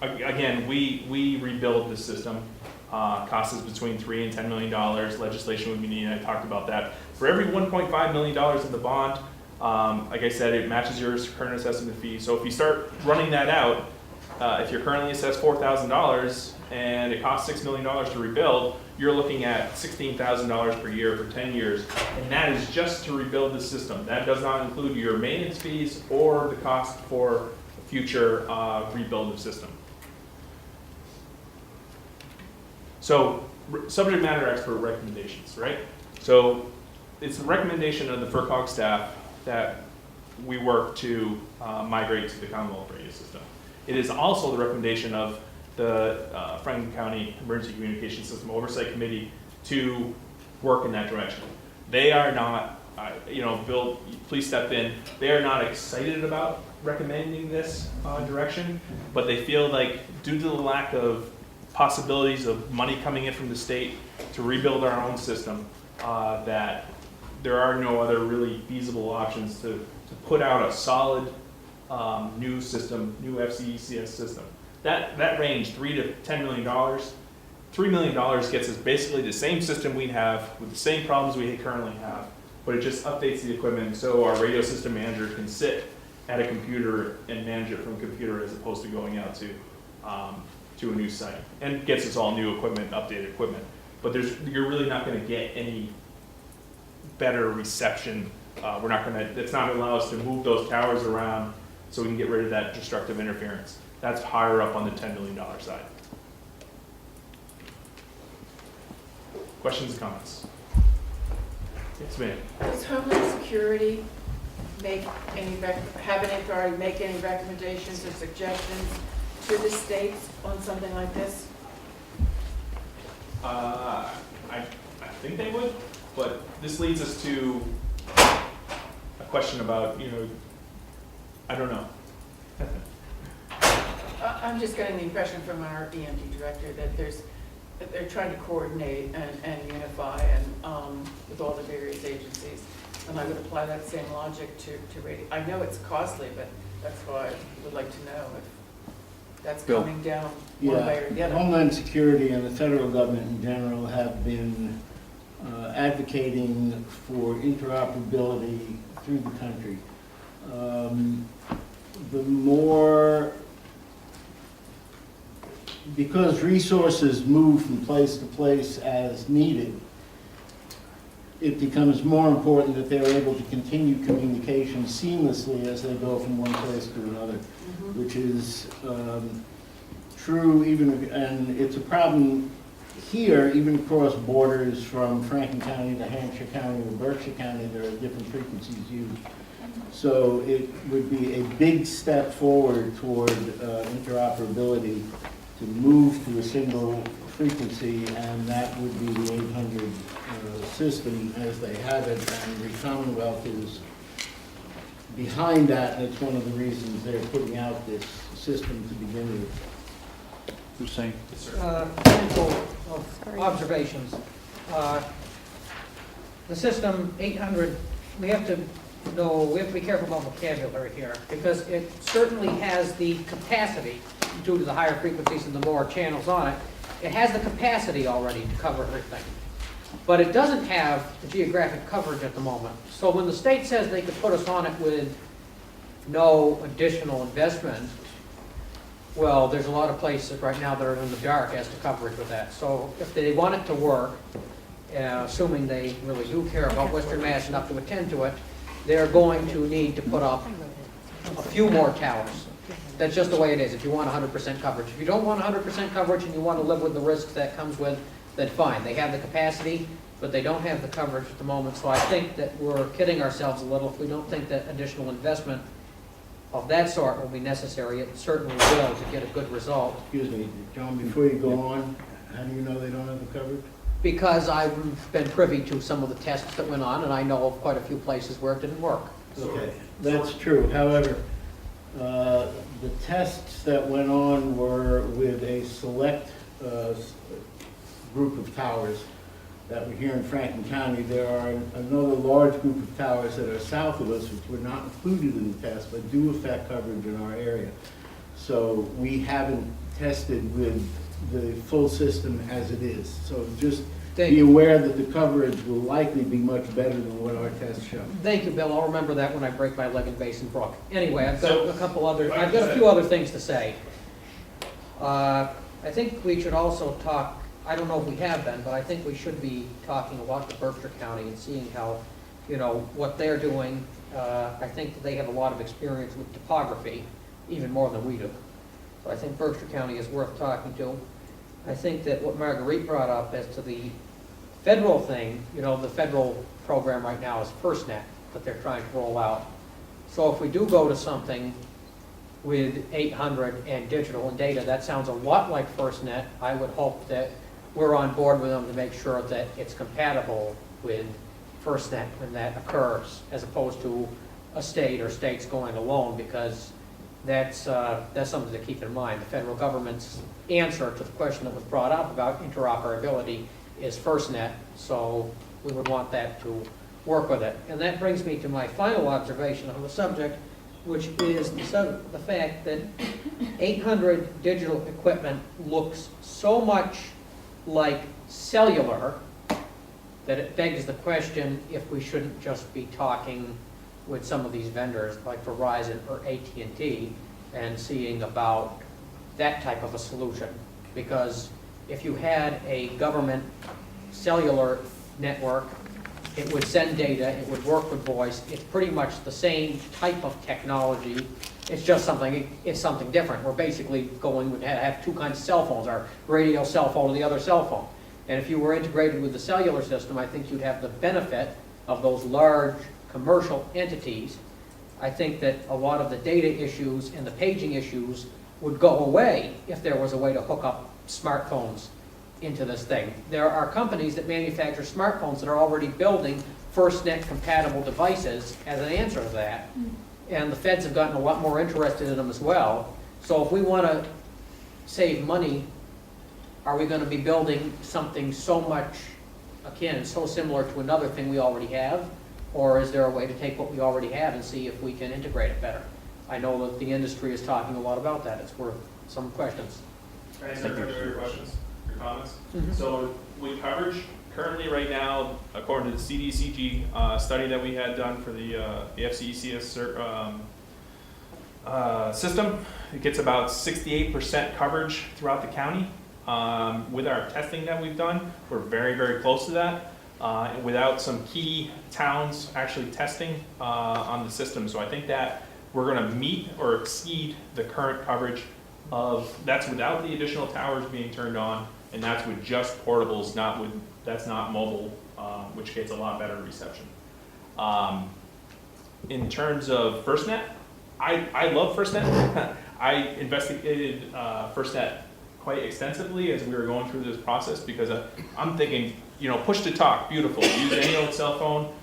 again, we rebuild the system. Cost is between $3 and $10 million. Legislation would be needed. I talked about that. For every $1.5 million in the bond, like I said, it matches your current assessment fee. So if you start running that out, if you're currently assessed $4,000 and it costs $6 million to rebuild, you're looking at $16,000 per year for 10 years. And that is just to rebuild the system. That does not include your maintenance fees or the cost for future rebuild of system. So subject matter expert recommendations, right? So it's the recommendation of the FRCOG staff that we work to migrate to the Commonwealth radio system. It is also the recommendation of the Franklin County Emergency Communications System Oversight Committee to work in that direction. They are not, you know, Bill, please step in. They are not excited about recommending this direction, but they feel like due to the lack of possibilities of money coming in from the state to rebuild our own system, that there are no other really feasible options to put out a solid new system, new FCECS system. That range, $3 to $10 million. $3 million gets us basically the same system we have with the same problems we currently have, but it just updates the equipment so our radio system manager can sit at a computer and manage it from a computer as opposed to going out to a new site, and gets us all new equipment, updated equipment. But you're really not going to get any better reception. It's not going to allow us to move those towers around so we can get rid of that destructive interference. That's higher up on the $10 million side. Questions, comments? Yes, ma'am. Does Homeland Security have any authority to make any recommendations or suggestions to the states on something like this? I think they would, but this leads us to a question about, you know, I don't know. I'm just getting the impression from our EMD director that they're trying to coordinate and unify and with all the various agencies. And I would apply that same logic to radio. I know it's costly, but that's why I would like to know if that's coming down one way or the other. Homeland Security and the federal government in general have been advocating for interoperability through the country. The more, because resources move from place to place as needed, it becomes more important that they're able to continue communication seamlessly as they go from one place to another, which is true even, and it's a problem here, even across borders from Franklin County to Hampshire County or Berkshire County, there are different frequencies used. So it would be a big step forward toward interoperability to move to a single frequency, and that would be the 800 system as they have it, and the Commonwealth is behind that, and it's one of the reasons they're putting out this system to begin with. Hussein? Handful of observations. The system 800, we have to be careful about vocabulary here, because it certainly has the capacity, due to the higher frequencies and the more channels on it, it has the capacity already to cover everything. But it doesn't have the geographic coverage at the moment. So when the state says they could put us on it with no additional investment, well, there's a lot of places right now that are in the dark as to coverage with that. So if they want it to work, assuming they really do care about Western Mass enough to attend to it, they're going to need to put up a few more towers. That's just the way it is, if you want 100% coverage. If you don't want 100% coverage and you want to live with the risks that comes with, then fine. They have the capacity, but they don't have the coverage at the moment. So I think that we're kidding ourselves a little if we don't think that additional investment of that sort will be necessary. It certainly will to get a good result. Excuse me, John, before you go on, how do you know they don't have the coverage? Because I've been privy to some of the tests that went on, and I know of quite a few places where it didn't work. Okay, that's true. However, the tests that went on were with a select group of towers that were here in Franklin County. There are another large group of towers that are south of us, which were not included in the test, but do affect coverage in our area. So we haven't tested with the full system as it is. So just be aware that the coverage will likely be much better than what our tests show. Thank you, Bill. I'll remember that when I break my leg in Basin Brook. Anyway, I've got a few other things to say. I think we should also talk, I don't know if we have been, but I think we should be talking about the Berkshire County and seeing how, what they're doing. I think that they have a lot of experience with topography, even more than we do. So I think Berkshire County is worth talking to. I think that what Marguerite brought up as to the federal thing, the federal program right now is FirstNet that they're trying to roll out. So if we do go to something with 800 and digital and data, that sounds a lot like FirstNet. I would hope that we're on board with them to make sure that it's compatible with FirstNet when that occurs, as opposed to a state or states going alone, because that's something to keep in mind. The federal government's answer to the question that was brought up about interoperability is FirstNet, so we would want that to work with it. And that brings me to my final observation on the subject, which is the fact that 800 digital equipment looks so much like cellular that it begs the question if we shouldn't just be talking with some of these vendors like Verizon or AT&T and seeing about that type of a solution. Because if you had a government cellular network, it would send data, it would work with voice. It's pretty much the same type of technology. It's just something different. We're basically going to have two kinds of cell phones, our radio cell phone and the other cell phone. And if you were integrated with the cellular system, I think you'd have the benefit of those large commercial entities. I think that a lot of the data issues and the paging issues would go away if there was a way to hook up smartphones into this thing. There are companies that manufacture smartphones that are already building FirstNet compatible devices as an answer to that. And the feds have gotten a lot more interested in them as well. So if we want to save money, are we going to be building something so much akin, so similar to another thing we already have? Or is there a way to take what we already have and see if we can integrate it better? I know that the industry is talking a lot about that. It's worth some questions. Can I start with your questions, your comments? So with coverage, currently right now, according to the CDCG study that we had done for the FCECS system, it gets about 68% coverage throughout the county. With our testing that we've done, we're very, very close to that. Without some key towns actually testing on the system. So I think that we're going to meet or exceed the current coverage of, that's without the additional towers being turned on, and that's with just portables, that's not mobile, which gets a lot better reception. In terms of FirstNet, I love FirstNet. I investigated FirstNet quite extensively as we were going through this process because I'm thinking, push to talk, beautiful. Use any old cell phone.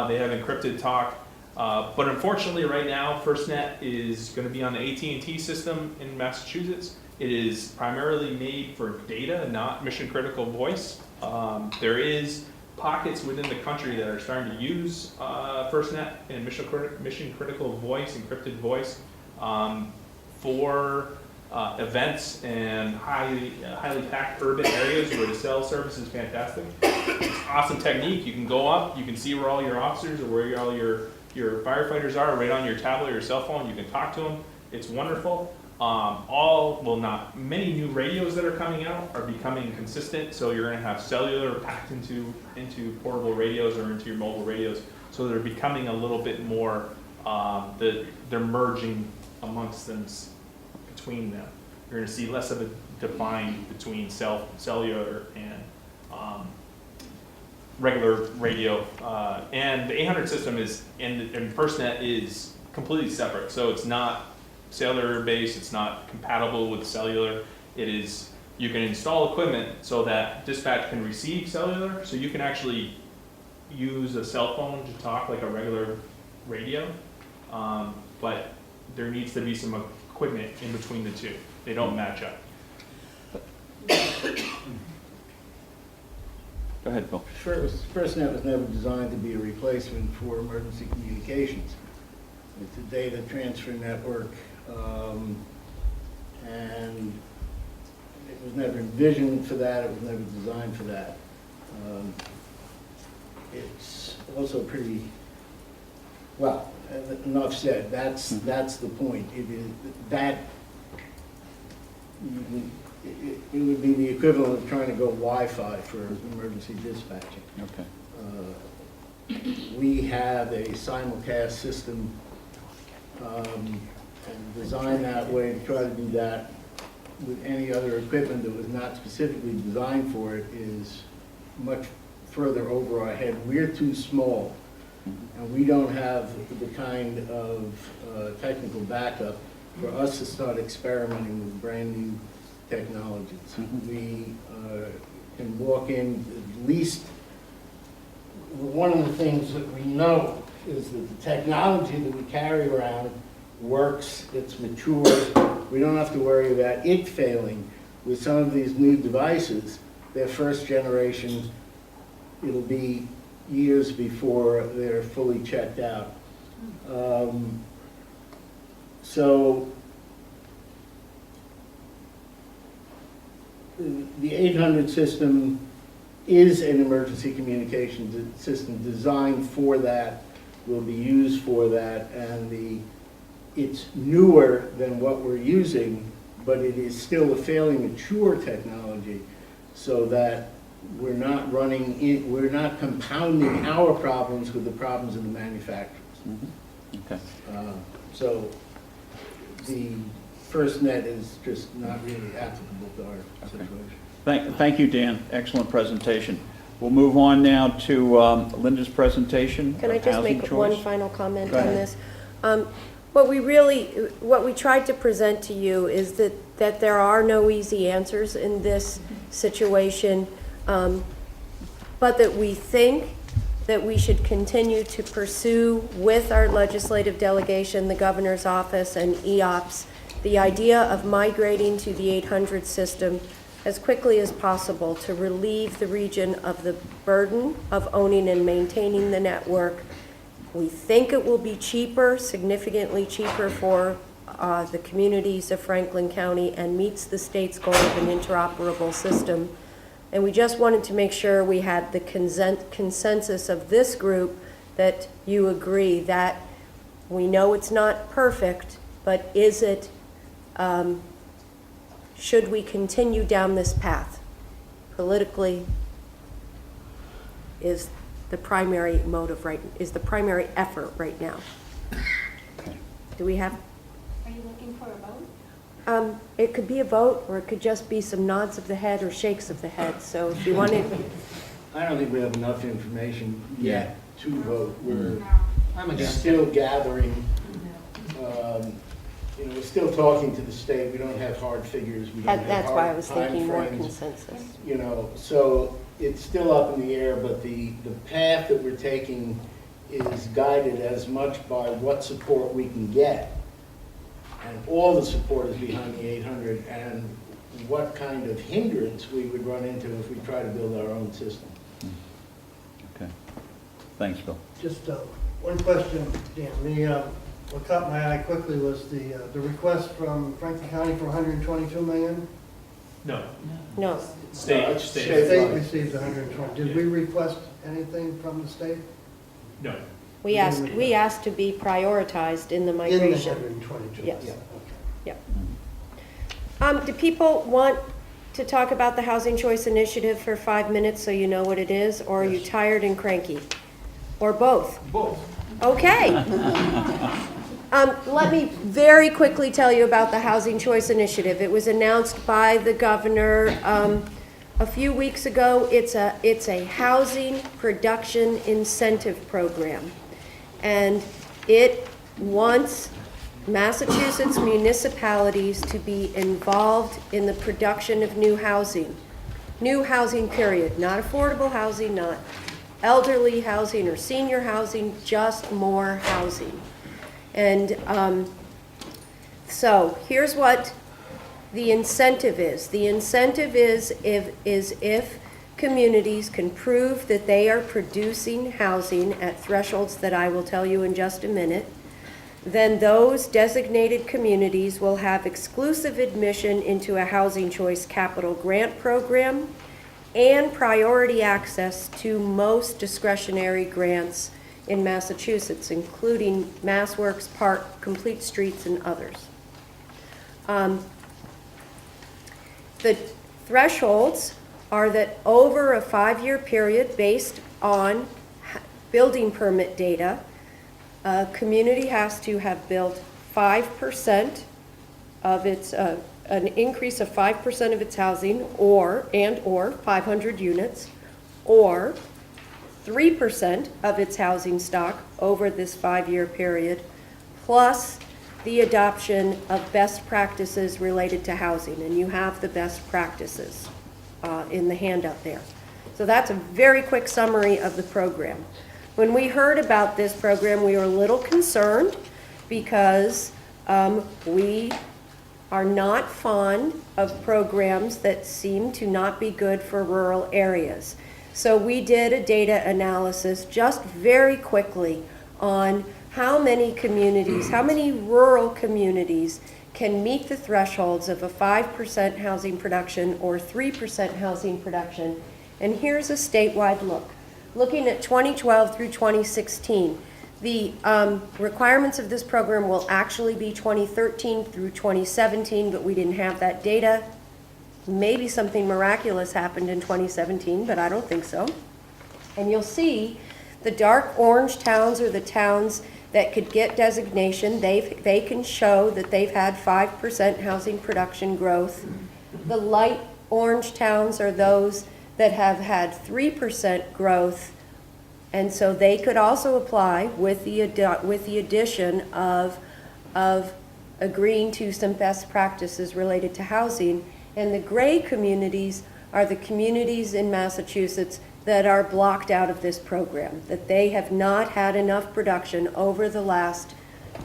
They have encrypted talk. But unfortunately, right now, FirstNet is going to be on the AT&T system in Massachusetts. It is primarily made for data, not mission-critical voice. There is pockets within the country that are starting to use FirstNet and mission-critical voice, encrypted voice, for events and highly packed urban areas where the cell service is fantastic. It's awesome technique. You can go up, you can see where all your officers or where all your firefighters are right on your tablet or your cell phone. You can talk to them. It's wonderful. Many new radios that are coming out are becoming consistent, so you're gonna have cellular packed into portable radios or into your mobile radios, so they're becoming a little bit more, they're merging amongst them, between them. You're gonna see less of a divide between cellular and regular radio. And the 800 system and FirstNet is completely separate, so it's not cellular based, it's not compatible with cellular. You can install equipment so that dispatch can receive cellular, so you can actually use a cell phone to talk like a regular radio, but there needs to be some equipment in between the two. They don't match up. Go ahead, Bill. FirstNet was never designed to be a replacement for emergency communications. It's a data transfer network, and it was never envisioned for that, it was never designed for that. It's also pretty, well, enough said, that's the point. It is that, it would be the equivalent of trying to go Wi-Fi for emergency dispatching. Okay. We have a simulcast system and designed that way to try to do that with any other equipment that was not specifically designed for it is much further over our head. We're too small, and we don't have the kind of technical backup for us to start experimenting with brand new technologies. We can walk in, at least, one of the things that we know is that the technology that we carry around works, it's mature. We don't have to worry about it failing. With some of these new devices, their first generation, it'll be years before they're fully checked out. So the 800 system is an emergency communication system designed for that, will be used for that, and it's newer than what we're using, but it is still a fairly mature technology, so that we're not we're not compounding our problems with the problems of the manufacturers. Okay. So the FirstNet is just not really applicable to our situation. Thank you, Dan. Excellent presentation. We'll move on now to Linda's presentation. Can I of just housing make choice. one final comment Go on ahead. this? What we tried to present to you is that there are no easy answers in this situation, but that we think that we should continue to pursue with our legislative delegation, the governor's office, and EOPS, the idea of migrating to the 800 system as quickly as possible to relieve the region of the burden of owning and maintaining the network. We think it will be cheaper, significantly cheaper for the communities of Franklin County, and meets the state's goal of an interoperable system. And we just wanted to make sure we had the consensus of this group that you agree that we know it's not perfect, but is it, should we continue down this path? Politically, is the primary motive is the primary effort right now. Do we have? Are you looking for a vote? It could be a vote, or it could just be some nods of the head or shakes of the head. So if you wanted, I don't think we have enough information yet to vote. I'm against still it. gathering, we're still talking to the state, we don't have hard figures, we don't have That's why I hard was thinking more timeframes. consensus. So it's still up in the air, but the path that we're taking is guided as much by what support we can get. And all the support is behind the 800, and what kind of hindrance we would run into if we try to build our own system. Okay. Thanks, Bill. Just one question, Dan. What caught my eye quickly was the request from Franklin County for 122 million. No. No. State. The state received 120. Did we request anything from the state? No. We asked to be prioritized in the In the migration. 122? Yes. Yeah, okay. Yeah. Do people want to talk about the Housing Choice Initiative for 5 minutes so you know what it is? Or are you tired and cranky? Or both? Both. Okay. Let me very quickly tell you about the Housing Choice Initiative. It was announced by the governor a few weeks ago. It's a housing production incentive program. And it wants Massachusetts municipalities to be involved in the production of new housing. New housing, period. Not affordable housing, not elderly housing or senior housing, just more housing. And so here's what the incentive is. The incentive is if communities can prove that they are producing housing at thresholds that I will tell you in just a minute, then those designated communities will have exclusive admission into a Housing Choice Capital Grant Program and priority access to most discretionary grants in Massachusetts, including MassWorks, Park, Complete Streets, and others. The thresholds are that over a 5-year period based on building permit data, a community has to have built 5% of its, an increase of 5% of its housing or 500 units, or 3% of its housing stock over this 5-year period, plus the adoption of best practices related to housing. And you have the best practices in the handout there. So that's a very quick summary of the program. When we heard about this program, we were a little concerned because we are not fond of programs that seem to not be good for rural areas. So we did a data analysis just very quickly on how many communities, how many rural communities can meet the thresholds of a 5% housing production or 3% housing production. And here's a statewide look. Looking at 2012 through 2016, the requirements of this program will actually be 2013 through 2017, but we didn't have that data. Maybe something miraculous happened in 2017, but I don't think so. And you'll see the dark orange towns are the towns that could get designation. They can show that they've had 5% housing production growth. The light orange towns are those that have had 3% growth, and so they could also apply with the addition of agreeing to some best practices related to housing. And the gray communities are the communities in Massachusetts that are blocked out of this program, that they have not had enough production over the last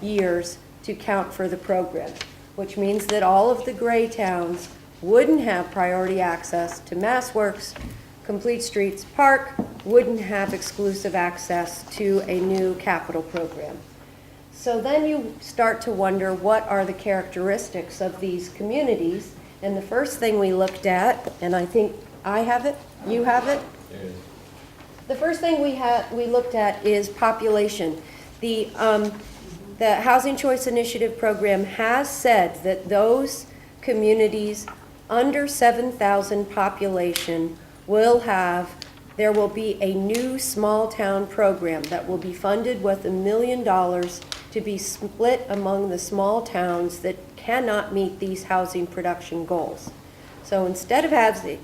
years to count for the program, which means that all of the gray towns wouldn't have priority access to MassWorks, Complete Streets, Park, wouldn't have exclusive access to a new capital program. So then you start to wonder, what are the characteristics of these communities? And the first thing we looked at, and I think I have it, you have it? The first thing we looked at is population. The Housing Choice Initiative program has said that those communities under 7,000 population there will be a new small town program that will be funded with $1 million to be split among the small towns that cannot meet these housing production goals. So instead of having,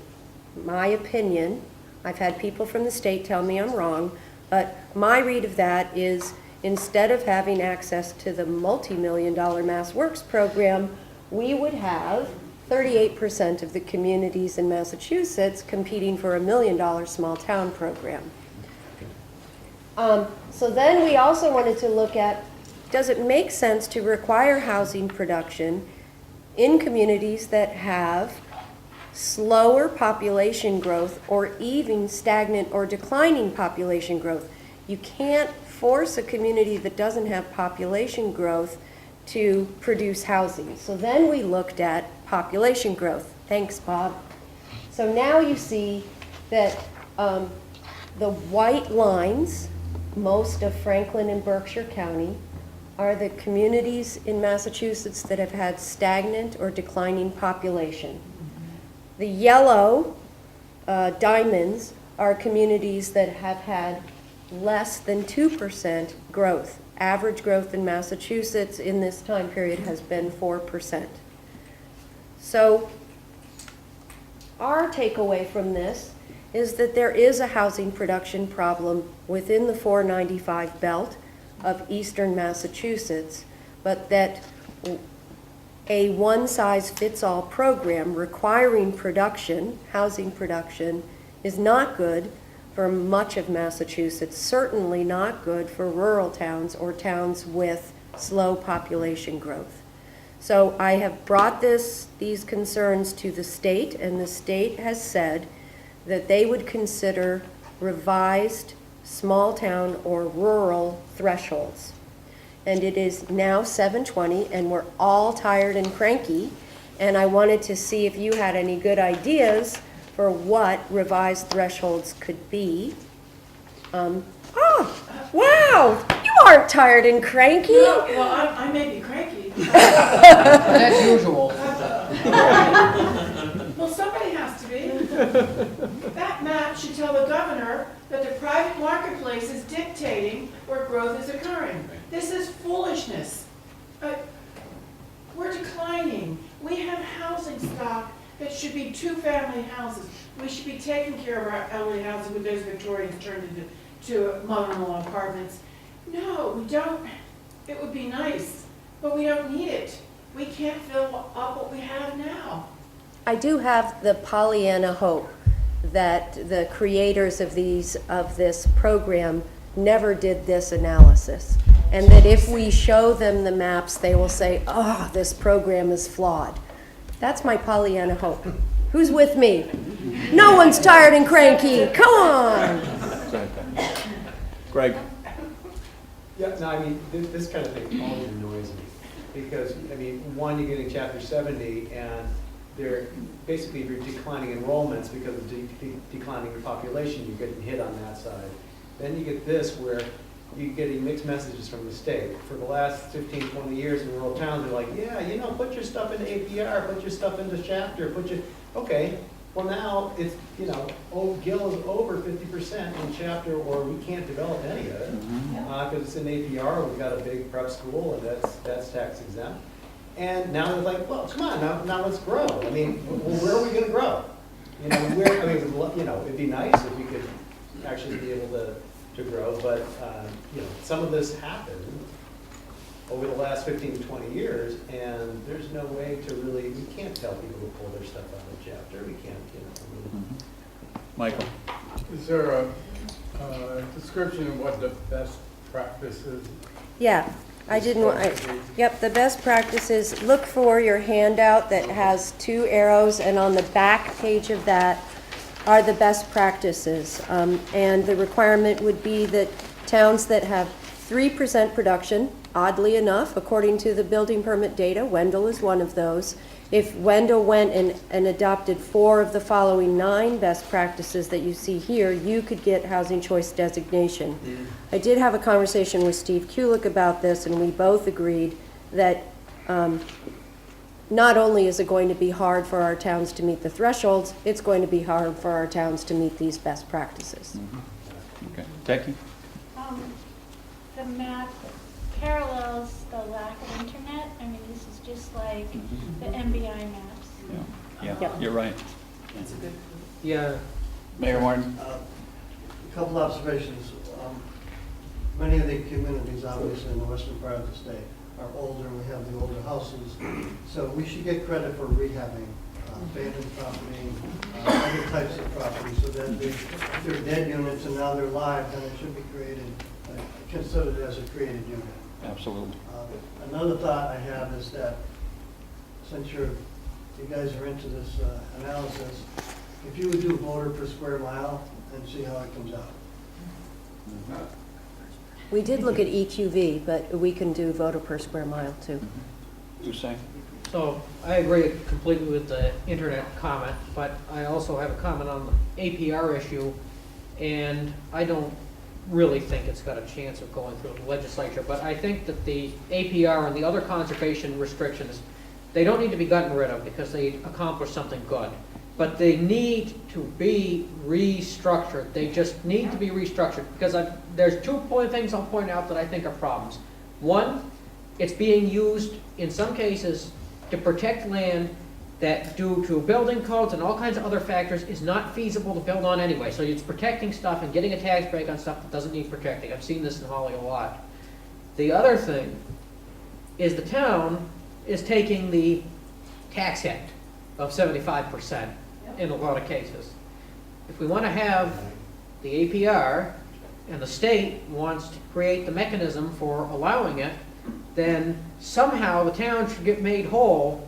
my opinion, I've had people from the state tell me I'm wrong, but my read of that is instead of having access to the multi-million-dollar Mass Works program, we would have 38% of the communities in Massachusetts competing for $1 million small town program. So then we also wanted to look at, does it make sense to require housing production in communities that have slower population growth or even stagnant or declining population growth? You can't force a community that doesn't have population growth to produce housing. So then we looked at population growth. Thanks, Bob. So now you see that the white lines, most of Franklin and Berkshire County, are the communities in Massachusetts that have had stagnant or declining population. The yellow diamonds are communities that have had less than 2% growth. Average growth in Massachusetts in this time period has been 4%. So our takeaway from this is that there is a housing production problem within the 495 belt of eastern Massachusetts, but that a one-size-fits-all program requiring production, housing production, is not good for much of Massachusetts, certainly not good for rural towns or towns with slow population growth. So I have brought these concerns to the state, and the state has said that they would consider revised small town or rural thresholds. And it is now 7:20, and we're all tired and cranky, and I wanted to see if you had any good ideas for what revised thresholds could be. Wow, you aren't tired and cranky. No, well, I may be cranky. That's usual. Well, somebody has to be. That map should tell the governor that the private marketplace is dictating where growth is occurring. This is foolishness. We're declining. We have housing stock that should be two-family houses. We should be taking care of our elderly houses with those Victorians turned into mother-in-law apartments. No, we don't. It would be nice, but we don't need it. We can't fill up what we have now. I do have the Pollyanna hope that the creators of this program never did this analysis, and that if we show them the maps, they will say, "Oh, this program is flawed." That's my Pollyanna hope. Who's with me? No one's tired and cranky. Come on. Greg? Yeah, no, I mean, this kind of thing always annoys me, because, I mean, one, you're getting chapter 70, and they're basically, if you're declining enrollments because of declining population, you're getting hit on that side. Then you get this, where you're getting mixed messages from the state. For the last 15, 20 years in rural towns, they're like, yeah, you know, put your stuff into APR, put your stuff into chapter, okay. Well, now it's, you know, Gill is over 50% in chapter, or we can't develop any of it because it's in APR. We've got a big prep school, and that's tax exempt. And now they're like, well, come on, now let's grow. I mean, where are we going to grow? You know, it'd be nice if we could actually be able to grow, but you know, some of this happened over the last 15 to 20 years, and there's no way to really, we can't tell people to pull their stuff out of the chapter. We can't, you know. Michael? Is there a description of what the best practice is? Yeah, yep, the best practices, look for your handout that has 2 arrows, and on the back page of that are the best practices. And the requirement would be that towns that have 3% production, oddly enough, according to the building permit data, Wendell is one of those. If Wendell went and adopted 4 of the following 9 best practices that you see here, you could get housing choice designation. I did have a conversation with Steve Kulik about this, and we both agreed that not only is it going to be hard for our towns to meet the thresholds, it's going to be hard for our towns to meet these best practices. Okay. Becky? The map parallels the lack of internet. I mean, this is just like the MBI maps. Yeah, you're right. That's a good. Yeah. Mayor Martin? A couple observations. many of the communities, obviously in the western part of the state, are older, we have the older houses. So we should get credit for rehabbing abandoned property, other types of property, so that if they're dead units and now they're live, then it should be created, considered as a created unit. Absolutely. Another thought I have is that, since you guys are into this analysis, if you would do voter per square mile and see how it comes out. We did look at EQV, but we can do voter per square mile too. You say? So I agree completely with the internet comment, but I also have a comment on the APR issue, and I don't really think it's got a chance of going through the legislature, but I think that the APR and the other conservation restrictions, they don't need to be gotten rid of because they accomplish something good. But they need to be restructured. They just need to be restructured because there's 2 things I'll point out that I think are problems. One, it's being used in some cases to protect land that, due to building codes and all kinds of other factors, is not feasible to build on anyway. So it's protecting stuff and getting a tax break on stuff that doesn't need protecting. I've seen this in Holly a lot. The other thing is the town is taking the tax hit of 75% in a lot of cases. If we want to have the APR and the state wants to create the mechanism for allowing it, then somehow the town should get made whole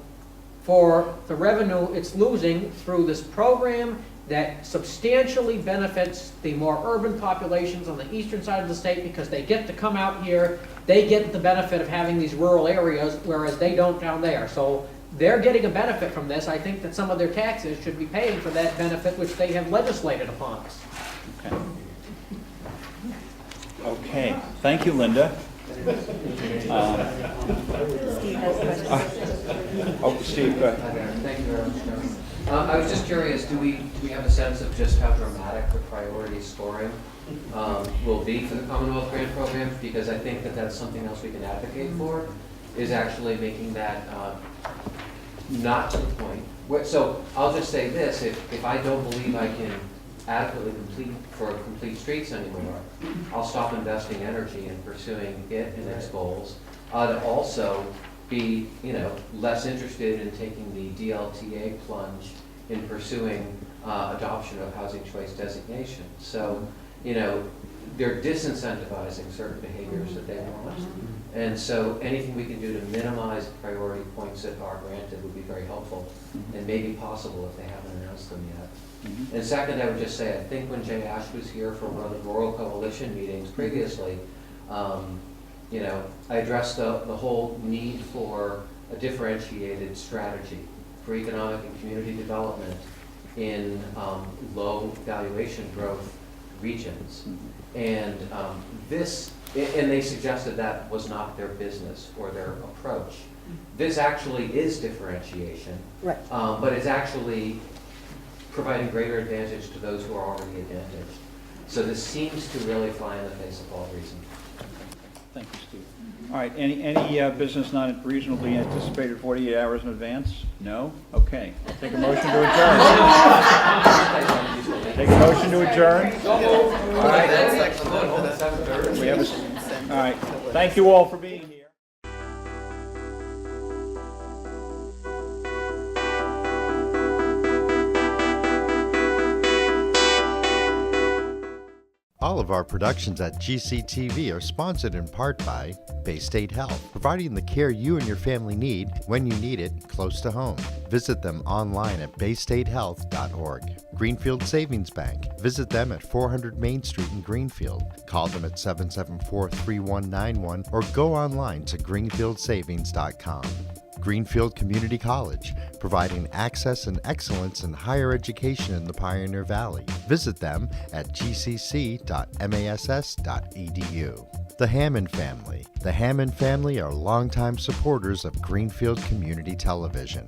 for the revenue it's losing through this program that substantially benefits the more urban populations on the eastern side of the state because they get to come out here, they get the benefit of having these rural areas, whereas they don't down there. So they're getting a benefit from this. I think that some of their taxes should be paying for that benefit which they have legislated upon us. Okay. Okay, thank you, Linda. Steve, go ahead. Thank you very much, John. I was just curious, do we have a sense of just how dramatic the priority scoring will be for the Commonwealth Grant Program? Because I think that that's something else we can advocate for, is actually making that not to the point. So I'll just say this, if I don't believe I can adequately complete streets anymore, I'll stop investing energy in pursuing it and its goals. I'd also be, less interested in taking the DLTA plunge in pursuing adoption of housing choice designation. So, they're disincentivizing certain behaviors that they want. And so anything we can do to minimize priority points that are granted would be very helpful and maybe possible if they haven't announced them yet. And second, I would just say, I think when Jay Ash was here for one of the Rural Coalition meetings previously, I addressed the whole need for a differentiated strategy for economic and community development in low valuation growth regions. And and they suggested that was not their business or their approach. This actually is differentiation, Right. But it's actually providing greater advantage to those who are already advantaged. So this seems to really fly in the face of all reason. Thank you, Steve. All right, any business not reasonably anticipated 48 hours in advance? No? Okay. Take a motion to adjourn. Take a motion to adjourn. All right. We have all right. Thank you all for being here. All of our productions at GCTV are sponsored in part by Bay State Health, providing the care you and your family need when you need it close to home. Visit them online at baystatehealth.org. Greenfield Savings Bank. Visit them at 400 Main Street in Greenfield. Call them at 774-3191 or go online to greenfieldsavings.com. Greenfield Community College, providing access and excellence in higher education in the Pioneer Valley. Visit them at gcc.mass.edu. The Hammond Family. The Hammond family are longtime supporters of Greenfield Community Television.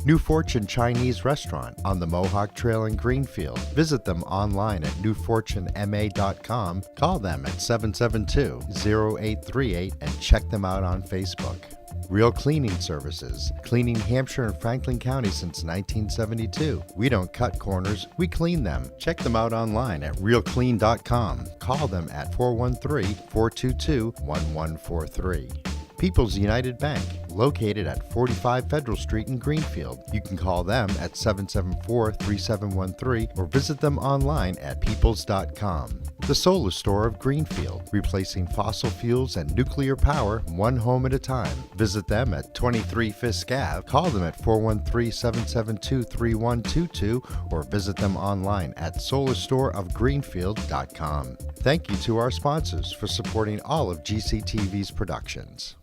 New Fortune Chinese Restaurant on the Mohawk Trail in Greenfield. Visit them online at newfortunema.com. Call them at 772-0838 and check them out on Facebook. Real Cleaning Services, cleaning Hampshire and Franklin County since 1972. We don't cut corners, we clean them. Check them out online at realclean.com. Call them at 413-422-1143. People's United Bank, located at 45 Federal Street in Greenfield. You can call them at 774-3713 or visit them online at peoples.com. The Solar Store of Greenfield, replacing fossil fuels and nuclear power one home at a time. Visit them at 23 Fisk Ave. Call them at 413-772-3122 or visit them online at solarstoreofgreenfield.com. Thank you to our sponsors for supporting all of GCTV's productions.